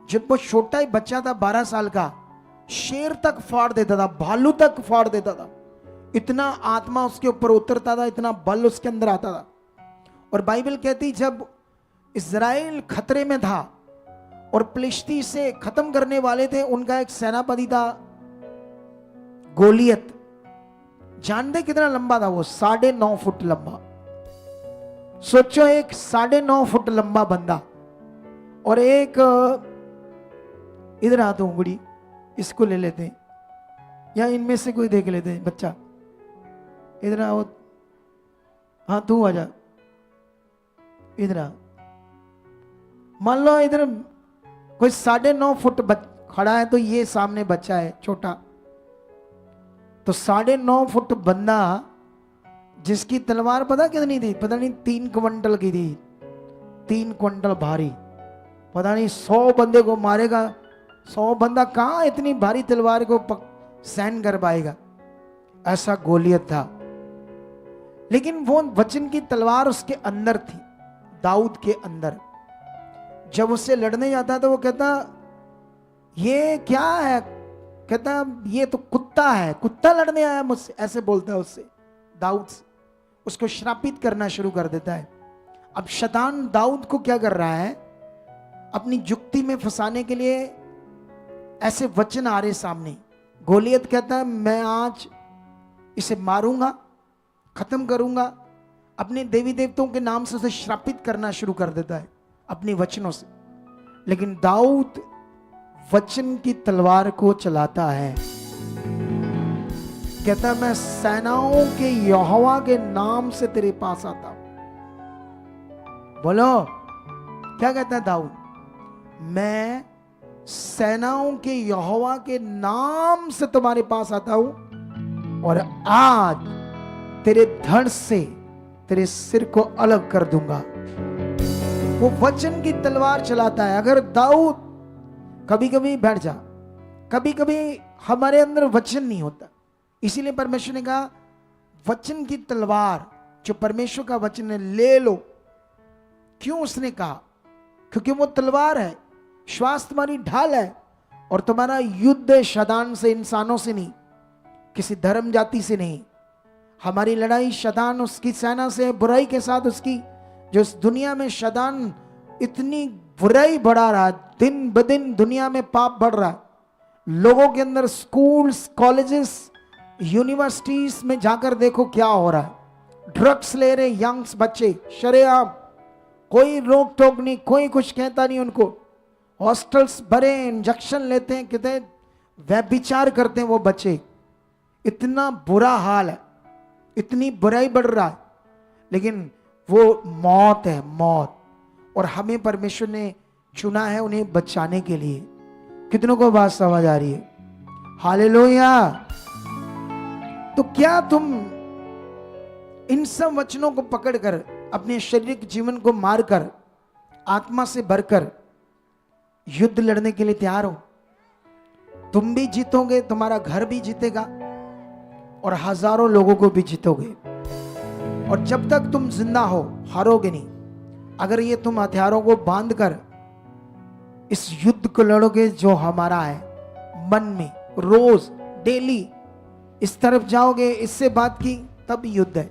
जब वो छोटा ही बच्चा था, 12 साल का, शेर तक फाड़ देता था, भालू तक फाड़ देता था। इतना आत्मा उसके ऊपर उतरता था, इतना बल उसके अंदर आता था। और बाइबल कहती, जब इज़राइल खतरे में था और फिलिस्ती से खत्म करने वाले थे, उनका एक सेनापति था गोलियत। जानते कितना लंबा था वो? 9.5 फुट लंबा। सोचो, एक 9.5 फुट लंबा बंदा और एक इधर आ तो उंगली, इसको ले लेते हैं, या इनमें से कोई देख लेते हैं। बच्चा इधर आओ, हाँ तू आ जा, इधर आ। मान लो इधर कोई 9.5 फुट खड़ा है, तो ये सामने बच्चा है छोटा, तो 9.5 फुट बंदा जिसकी तलवार पता कितनी थी? पता नहीं 3 क्विंटल की थी, 3 क्विंटल भारी। पता नहीं 100 बंदे को मारेगा। 100 बंदा कहां इतनी भारी तलवार को सहन कर पाएगा? ऐसा गोलियत था। लेकिन वो वचन की तलवार उसके अंदर थी, दाऊद के अंदर। जब उससे लड़ने जाता तो वो कहता, ये क्या है? कहता, ये तो कुत्ता है, कुत्ता लड़ने आया मुझसे, ऐसे बोलता है उससे, दाऊद से। उसको श्रापित करना शुरू कर देता है। अब शैतान दाऊद को क्या कर रहा है? अपनी जुक्ति में फंसाने के लिए ऐसे वचन आ रहे सामने। गोलियत कहता है, मैं आज इसे मारूंगा, खत्म करूंगा। अपने देवी देवताओं के नाम से उसे श्रापित करना शुरू कर देता है अपने वचनों से। लेकिन दाऊद वचन की तलवार को चलाता है। कहता, मैं सेनाओं के यहोवा के नाम से तेरे पास आता हूं। बोलो, क्या कहता है दाऊद? मैं सेनाओं के यहोवा के नाम से तुम्हारे पास आता हूं और आज तेरे धड़ से तेरे सिर को अलग कर दूंगा। वो वचन की तलवार चलाता है। अगर दाऊद कभी कभी बैठ जा, कभी कभी हमारे अंदर वचन नहीं होता, इसीलिए परमेश्वर ने कहा वचन की तलवार जो परमेश्वर का वचन है ले लो। क्यों उसने कहा? क्योंकि वो तलवार है, श्वास तुम्हारी ढाल है, और तुम्हारा युद्ध शैतान से, इंसानों से नहीं, किसी धर्म जाति से नहीं। हमारी लड़ाई शैतान उसकी सेना से, बुराई के साथ उसकी। जो इस दुनिया में शैतान इतनी बुराई बढ़ा रहा है, दिन ब दिन दुनिया में पाप बढ़ रहा है। लोगों के अंदर स्कूल्स, कॉलेजेस, यूनिवर्सिटीज में जाकर देखो क्या हो रहा है। ड्रग्स ले रहे यंग्स बच्चे शरेआम, कोई रोक टोक नहीं, कोई कुछ कहता नहीं उनको। हॉस्टल्स भरे, इंजेक्शन लेते हैं, कहते व्यभिचार करते हैं वो बच्चे। इतना बुरा हाल है, इतनी बुराई बढ़ रहा है, लेकिन वो मौत है, मौत। और हमें परमेश्वर ने चुना है उन्हें बचाने के लिए। कितनों को बात समझ आ रही है? हालेलुया। तो क्या तुम इन सब वचनों को पकड़कर अपने शारीरिक जीवन को मारकर आत्मा से भरकर युद्ध लड़ने के लिए तैयार हो? तुम भी जीतोगे, तुम्हारा घर भी जीतेगा और हजारों लोगों को भी जीतोगे। और जब तक तुम जिंदा हो हारोगे नहीं। अगर ये तुम हथियारों को बांधकर इस युद्ध को लड़ोगे जो हमारा है, मन में रोज डेली इस तरफ जाओगे, इससे बात की तब युद्ध है।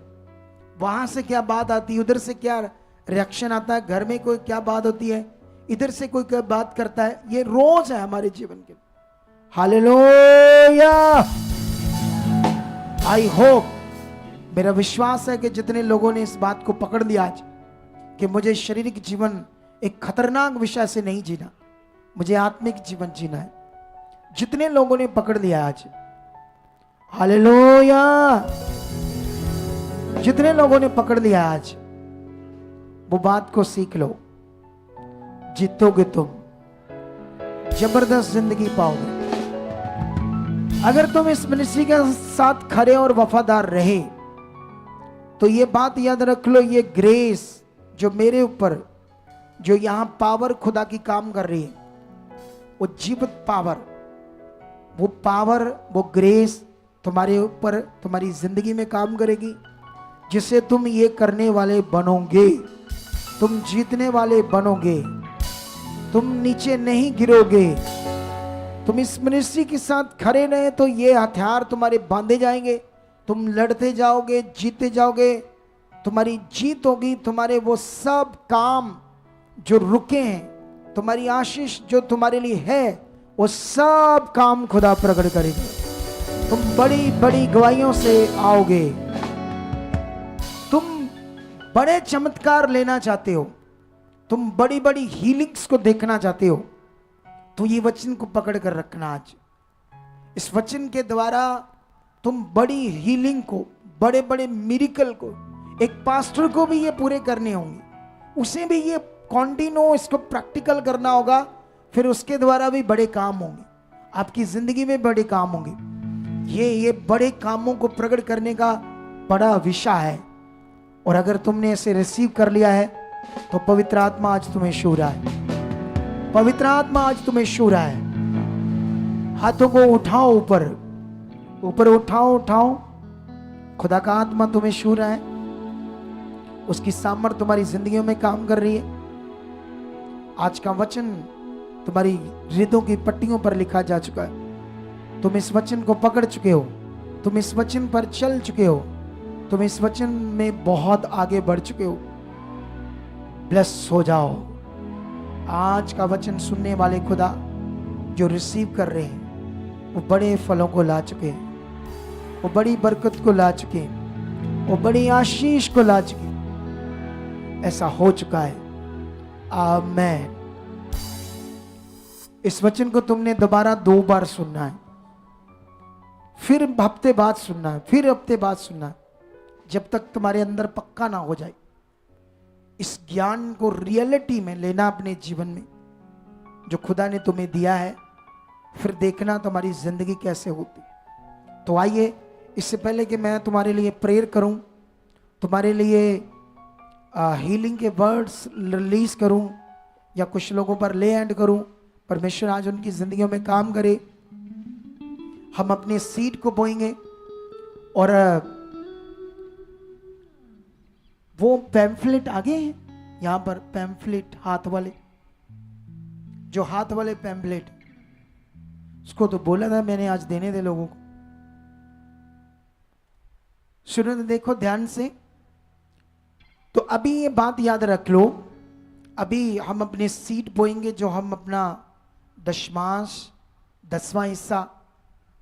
वहां से क्या बात आती है, उधर से क्या रिएक्शन आता है, घर में कोई क्या बात होती है, इधर से कोई क्या बात करता है, ये रोज है हमारे जीवन के। हालेलुया। आई होप, मेरा विश्वास है कि जितने लोगों ने इस बात को पकड़ लिया आज कि मुझे शारीरिक जीवन एक खतरनाक विषय से नहीं जीना, मुझे आत्मिक जीवन जीना है, जितने लोगों ने पकड़ लिया आज, हालेलुया, जितने लोगों ने पकड़ लिया आज, वो बात को सीख लो। जीतोगे तुम, जबरदस्त जिंदगी पाओगे। अगर तुम इस मिनिस्ट्री के साथ खड़े और वफादार रहे तो ये बात याद रख लो, ये ग्रेस जो मेरे ऊपर, जो यहां पावर खुदा की काम कर रही है, वो जीवित पावर, वो पावर, वो ग्रेस तुम्हारे ऊपर, तुम्हारी जिंदगी में काम करेगी, जिससे तुम ये करने वाले बनोगे, तुम जीतने वाले बनोगे, तुम नीचे नहीं गिरोगे। तुम इस मिनिस्ट्री के साथ खड़े रहे तो ये हथियार तुम्हारे बांधे जाएंगे, तुम लड़ते जाओगे, जीते जाओगे, तुम्हारी जीत होगी। तुम्हारे वो सब काम जो रुके हैं, तुम्हारी आशीष जो तुम्हारे लिए है, वो सब काम खुदा प्रकट करेगा। तुम बड़ी बड़ी गवाहियों से आओगे। तुम बड़े चमत्कार लेना चाहते हो, तुम बड़ी बड़ी हीलिंग्स को देखना चाहते हो, तो ये वचन को पकड़ कर रखना। आज इस वचन के द्वारा तुम बड़ी हीलिंग को, बड़े बड़े मिरेकल को, एक पास्टर को भी ये पूरे करने होंगे, उसे भी ये कॉन्टिन्यू इसको प्रैक्टिकल करना होगा, फिर उसके द्वारा भी बड़े काम होंगे, आपकी जिंदगी में बड़े काम होंगे। ये बड़े कामों को प्रकट करने का बड़ा विषय है। और अगर तुमने इसे रिसीव कर लिया है तो पवित्र आत्मा आज तुम्हें छू रहा है, पवित्र आत्मा आज तुम्हें छू रहा है। हाथों को उठाओ, ऊपर ऊपर उठाओ, उठाओ। खुदा का आत्मा तुम्हें छू रहा है, उसकी सामर्थ तुम्हारी जिंदगियों में काम कर रही है। आज का वचन तुम्हारी हृदयों की पट्टियों पर लिखा जा चुका है। तुम इस वचन को पकड़ चुके हो, तुम इस वचन पर चल चुके हो, तुम इस वचन में बहुत आगे बढ़ चुके हो। ब्लेस हो जाओ। आज का वचन सुनने वाले खुदा जो रिसीव कर रहे हैं, वो बड़े फलों को ला चुके हैं, वो बड़ी बरकत को ला चुके हैं, वो बड़ी आशीष को ला चुके हैं। ऐसा हो चुका है। आमीन। इस वचन को तुमने दोबारा 2 बार सुनना है, फिर हफ्ते बाद सुनना है, फिर हफ्ते बाद सुनना है, जब तक तुम्हारे अंदर पक्का ना हो जाए। इस ज्ञान को रियलिटी में लेना अपने जीवन में, जो खुदा ने तुम्हें दिया है, फिर देखना तुम्हारी जिंदगी कैसे होती। तो आइए, इससे पहले कि मैं तुम्हारे लिए प्रेयर करूं, तुम्हारे लिए हीलिंग के वर्ड्स रिलीज करूं या कुछ लोगों पर ले हैंड करूं, परमेश्वर आज उनकी जिंदगियों में काम करे। हम अपने सीड को बोएंगे और वो पैम्फलेट आगे हैं, यहां पर पैम्फलेट हाथ वाले, जो हाथ वाले पैम्फलेट, उसको तो बोला था मैंने आज देने दे लोगों को। सुनो, देखो ध्यान से। तो अभी ये बात याद रख लो, अभी हम अपने सीड बोएंगे, जो हम अपना दशमांश, 10वां हिस्सा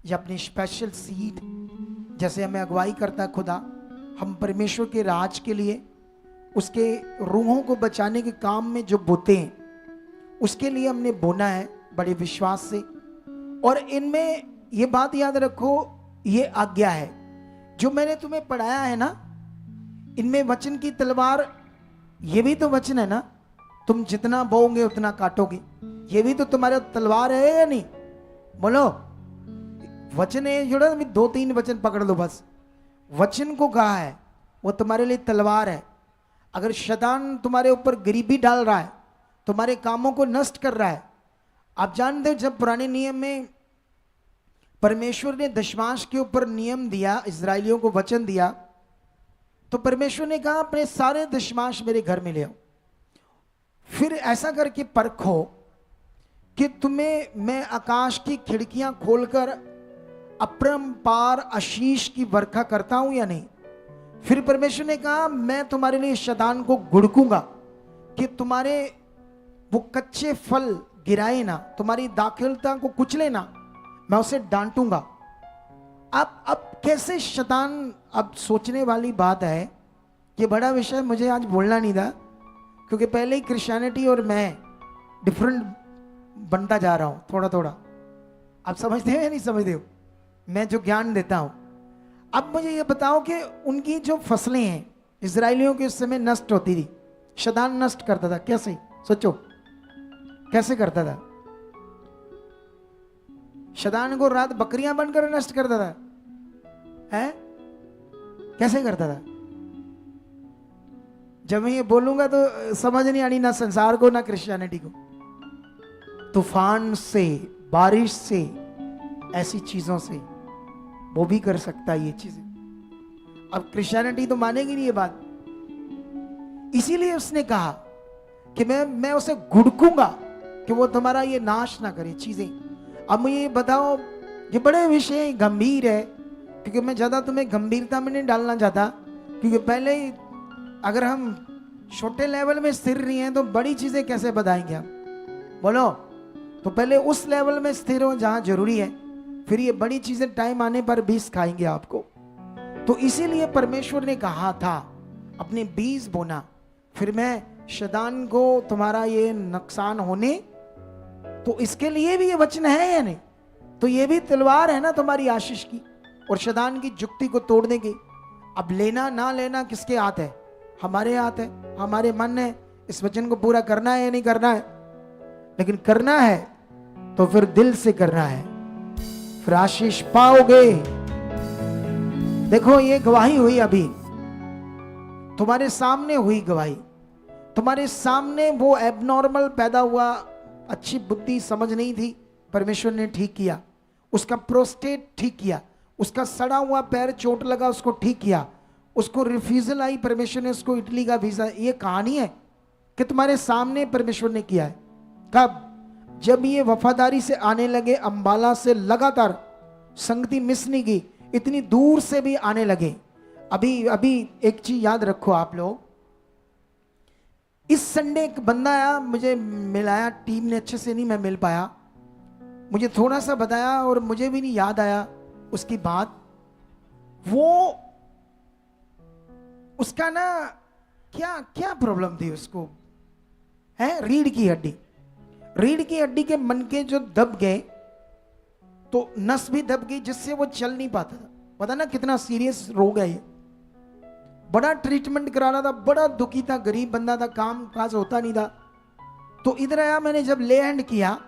या अपनी स्पेशल सीड, जैसे हमें अगुवाई करता है खुदा, हम परमेश्वर के राज के लिए, उसके रूहों को बचाने के काम में जो बोते हैं, उसके लिए हमने बोना है बड़े विश्वास से। और इनमें ये बात याद रखो, ये आज्ञा है। जो मैंने तुम्हें पढ़ाया है ना, इनमें वचन की तलवार, ये भी तो वचन है ना। तुम जितना बोओगे उतना काटोगे, ये भी तो तुम्हारा तलवार है या नहीं? बोलो। वचन है जुड़ा, 2-3 वचन पकड़ लो बस। वचन को कहा है वो तुम्हारे लिए तलवार है। अगर शैतान तुम्हारे ऊपर गरीबी डाल रहा है, तुम्हारे कामों को नष्ट कर रहा है। आप जानते हो जब पुराने नियम में परमेश्वर ने दशमांश के ऊपर नियम दिया, इजरायलियों को वचन दिया, तो परमेश्वर ने कहा अपने सारे दशमांश मेरे घर में ले आओ, फिर ऐसा करके परखो कि तुम्हें मैं आकाश की खिड़कियां खोलकर अपरंपार आशीष की वर्षा करता हूं या नहीं। फिर परमेश्वर ने कहा मैं तुम्हारे लिए शैतान को गुड़कूंगा कि तुम्हारे वो कच्चे फल गिराए ना, तुम्हारी दाखिलता को कुचले ना, मैं उसे डांटूंगा। अब कैसे शैतान, अब सोचने वाली बात है, ये बड़ा विषय मुझे आज बोलना नहीं था, क्योंकि पहले ही क्रिश्चियनिटी और मैं डिफरेंट बनता जा रहा हूं थोड़ा थोड़ा। आप समझते हो या नहीं समझते हो मैं जो ज्ञान देता हूं? अब मुझे ये बताओ कि उनकी जो फसलें हैं इजरायलियों के उस समय नष्ट होती थी, शैतान नष्ट करता था। कैसे? सोचो कैसे करता था? शैतान को रात बकरियां बनकर नष्ट करता था, हैं? कैसे करता था? जब मैं ये बोलूंगा तो समझ नहीं आनी, ना संसार को ना क्रिश्चियनिटी को। तूफान से, बारिश से, ऐसी चीजों से वो भी कर सकता है ये चीजें। अब क्रिश्चियनिटी तो मानेगी नहीं ये बात, इसीलिए उसने कहा कि मैं उसे गुड़कूंगा कि वो तुम्हारा ये नाश ना करे चीजें। अब मुझे ये बताओ, ये बड़े विषय गंभीर है, क्योंकि मैं ज्यादा तुम्हें गंभीरता में नहीं डालना चाहता, क्योंकि पहले ही अगर हम छोटे लेवल में स्थिर नहीं हैं तो बड़ी चीजें कैसे बताएंगे हम? बोलो। तो पहले उस लेवल में स्थिर हो जहां जरूरी है, फिर ये बड़ी चीजें टाइम आने पर भी सिखाएंगे आपको। तो इसीलिए परमेश्वर ने कहा था अपने बीज बोना, फिर मैं शैतान को तुम्हारा ये नुकसान होने, तो इसके लिए भी ये वचन है या नहीं? तो ये भी तलवार है ना तुम्हारी आशीष की और शैतान की जुक्ति को तोड़ने की। अब लेना ना लेना किसके हाथ है? हमारे हाथ है, हमारे मन है। इस वचन को पूरा करना है या नहीं करना है? लेकिन करना है तो फिर दिल से करना है, फिर आशीष पाओगे। देखो ये गवाही हुई, अभी तुम्हारे सामने हुई गवाही। तुम्हारे सामने वो एबनॉर्मल पैदा हुआ, अच्छी बुद्धि समझ नहीं थी, परमेश्वर ने ठीक किया। उसका प्रोस्टेट ठीक किया, उसका सड़ा हुआ पैर चोट लगा उसको ठीक किया, उसको रिफ्यूजल आई, परमेश्वर ने उसको इटली का वीजा। ये कहानी है कि तुम्हारे सामने परमेश्वर ने किया है। कब? जब ये वफादारी से आने लगे, अंबाला से लगातार संगति मिस नहीं की, इतनी दूर से भी आने लगे। अभी एक चीज याद रखो आप लोग, इस संडे एक बंदा आया, मुझे मिलाया, टीम ने अच्छे से नहीं मैं मिल पाया, मुझे थोड़ा सा बताया और मुझे भी नहीं याद आया उसकी बात। वो उसका ना क्या प्रॉब्लम थी उसको, है रीढ़ की हड्डी। रीढ़ की हड्डी के मनके जो दब गए तो नस भी दब गई, जिससे वो चल नहीं पाता था। पता ना कितना सीरियस रोग है ये। बड़ा ट्रीटमेंट करा रहा था, बड़ा दुखी था, गरीब बंदा था, काम काज होता नहीं था। तो इधर आया, मैंने जब ले हैंड किया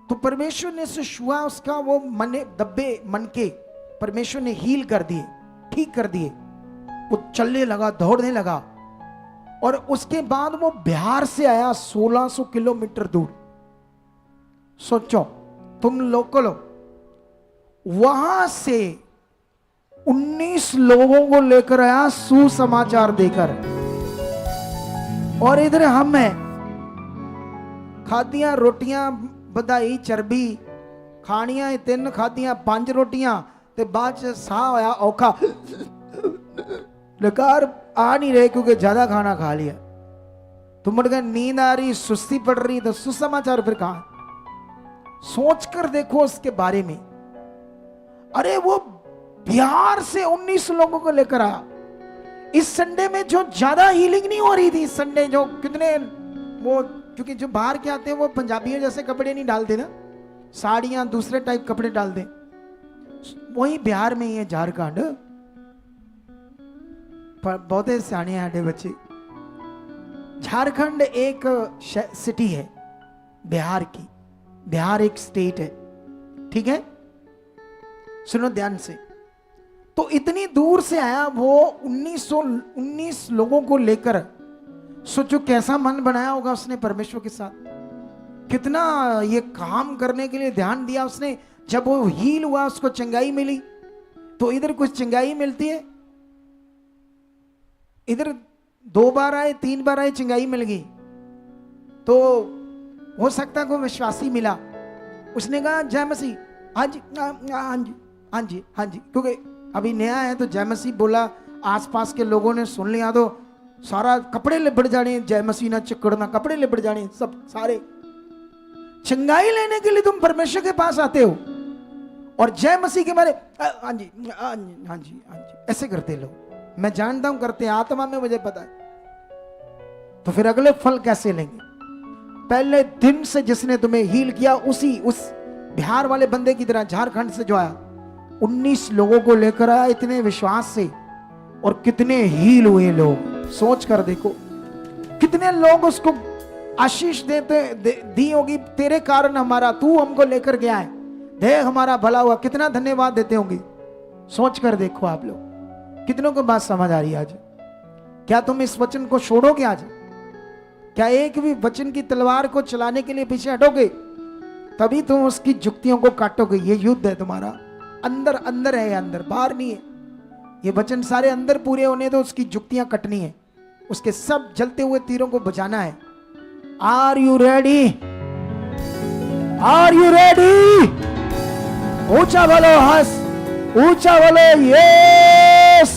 तो परमेश्वर ने से छुआ उसका वो दब्बे मनके, परमेश्वर ने हील कर दिए, ठीक कर दिए। वो चलने लगा, दौड़ने लगा। और उसके बाद वो बिहार से आया 1600 किलोमीटर दूर। सोचो तुम लोकल हो, वहां से 19 लोगों को लेकर आया सुसमाचार देकर। और इधर हम हैं, खादियां रोटियां बधाई चरबी खानियां, 3 खादियां 5 रोटियां ते बाद च साह होया औखा, लकार आ नहीं रहे क्योंकि ज्यादा खाना खा लिया। तो मुड़ गए, नींद आ रही, सुस्ती पड़ रही, तो सुसमाचार फिर कहां? सोच कर देखो उसके बारे में। अरे वो बिहार से 19 लोगों को लेकर आया। इस संडे में जो ज्यादा हीलिंग नहीं हो रही थी, इस संडे जो कितने वो, क्योंकि जो बाहर के आते हैं वो पंजाबियों जैसे कपड़े नहीं डालते ना, साड़ियां दूसरे टाइप कपड़े डालते। वही बिहार में ही है झारखंड, पर बहुत सियाने हैं हमारे बच्चे। झारखंड एक सिटी है बिहार की, बिहार एक स्टेट है, ठीक है, सुनो ध्यान से। तो इतनी दूर से आया वो 1919 लोगों को लेकर, सोचो कैसा मन बनाया होगा उसने परमेश्वर के साथ, कितना ये काम करने के लिए ध्यान दिया उसने। जब वो हील हुआ, उसको चंगाई मिली, तो इधर कुछ चंगाई मिलती है, इधर 2 बार आए 3 बार आए चंगाई मिल गई, तो हो सकता है कोई विश्वासी मिला, उसने कहा जय मसीह, हाँ जी हाँ जी हाँ जी हाँ जी, क्योंकि अभी नया है तो जय मसीह बोला, आसपास के लोगों ने सुन लिया तो सारा कपड़े लिबड़ जाने, जय मसीह ना चिकड़ना, कपड़े लिबड़ जाने सब सारे। चंगाई लेने के लिए तुम परमेश्वर के पास आते हो और जय मसीह के बारे हाँ जी हाँ जी हाँ जी हाँ जी ऐसे करते लोग, मैं जानता हूं करते हैं, आत्मा में मुझे पता है। तो फिर अगले फल कैसे लेंगे? पहले दिन से जिसने तुम्हें हील किया, उस बिहार वाले बंदे की तरह झारखंड से जो आया 19 लोगों को लेकर आया इतने विश्वास से, और कितने हील हुए लोग, सोच कर देखो कितने लोग उसको आशीष दी होगी, तेरे कारण हमारा, तू हमको लेकर गया है, देख हमारा भला हुआ, कितना धन्यवाद देते होंगे। सोच कर देखो आप लोग, कितनों को बात समझ आ रही है आज? क्या तुम इस वचन को छोड़ोगे आज? क्या एक भी वचन की तलवार को चलाने के लिए पीछे हटोगे? तभी तुम उसकी जुक्तियों को काटोगे। ये युद्ध है तुम्हारा, अंदर अंदर है, अंदर बाहर नहीं है। ये वचन सारे अंदर पूरे होने तो उसकी जुक्तियां कटनी है, उसके सब जलते हुए तीरों को बचाना है। Are you ready? Are you ready? ऊंचा बोलो, हंस ऊंचा बोलो, ये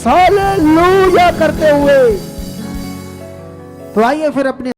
हालेलुया करते हुए। तो आइए फिर अपने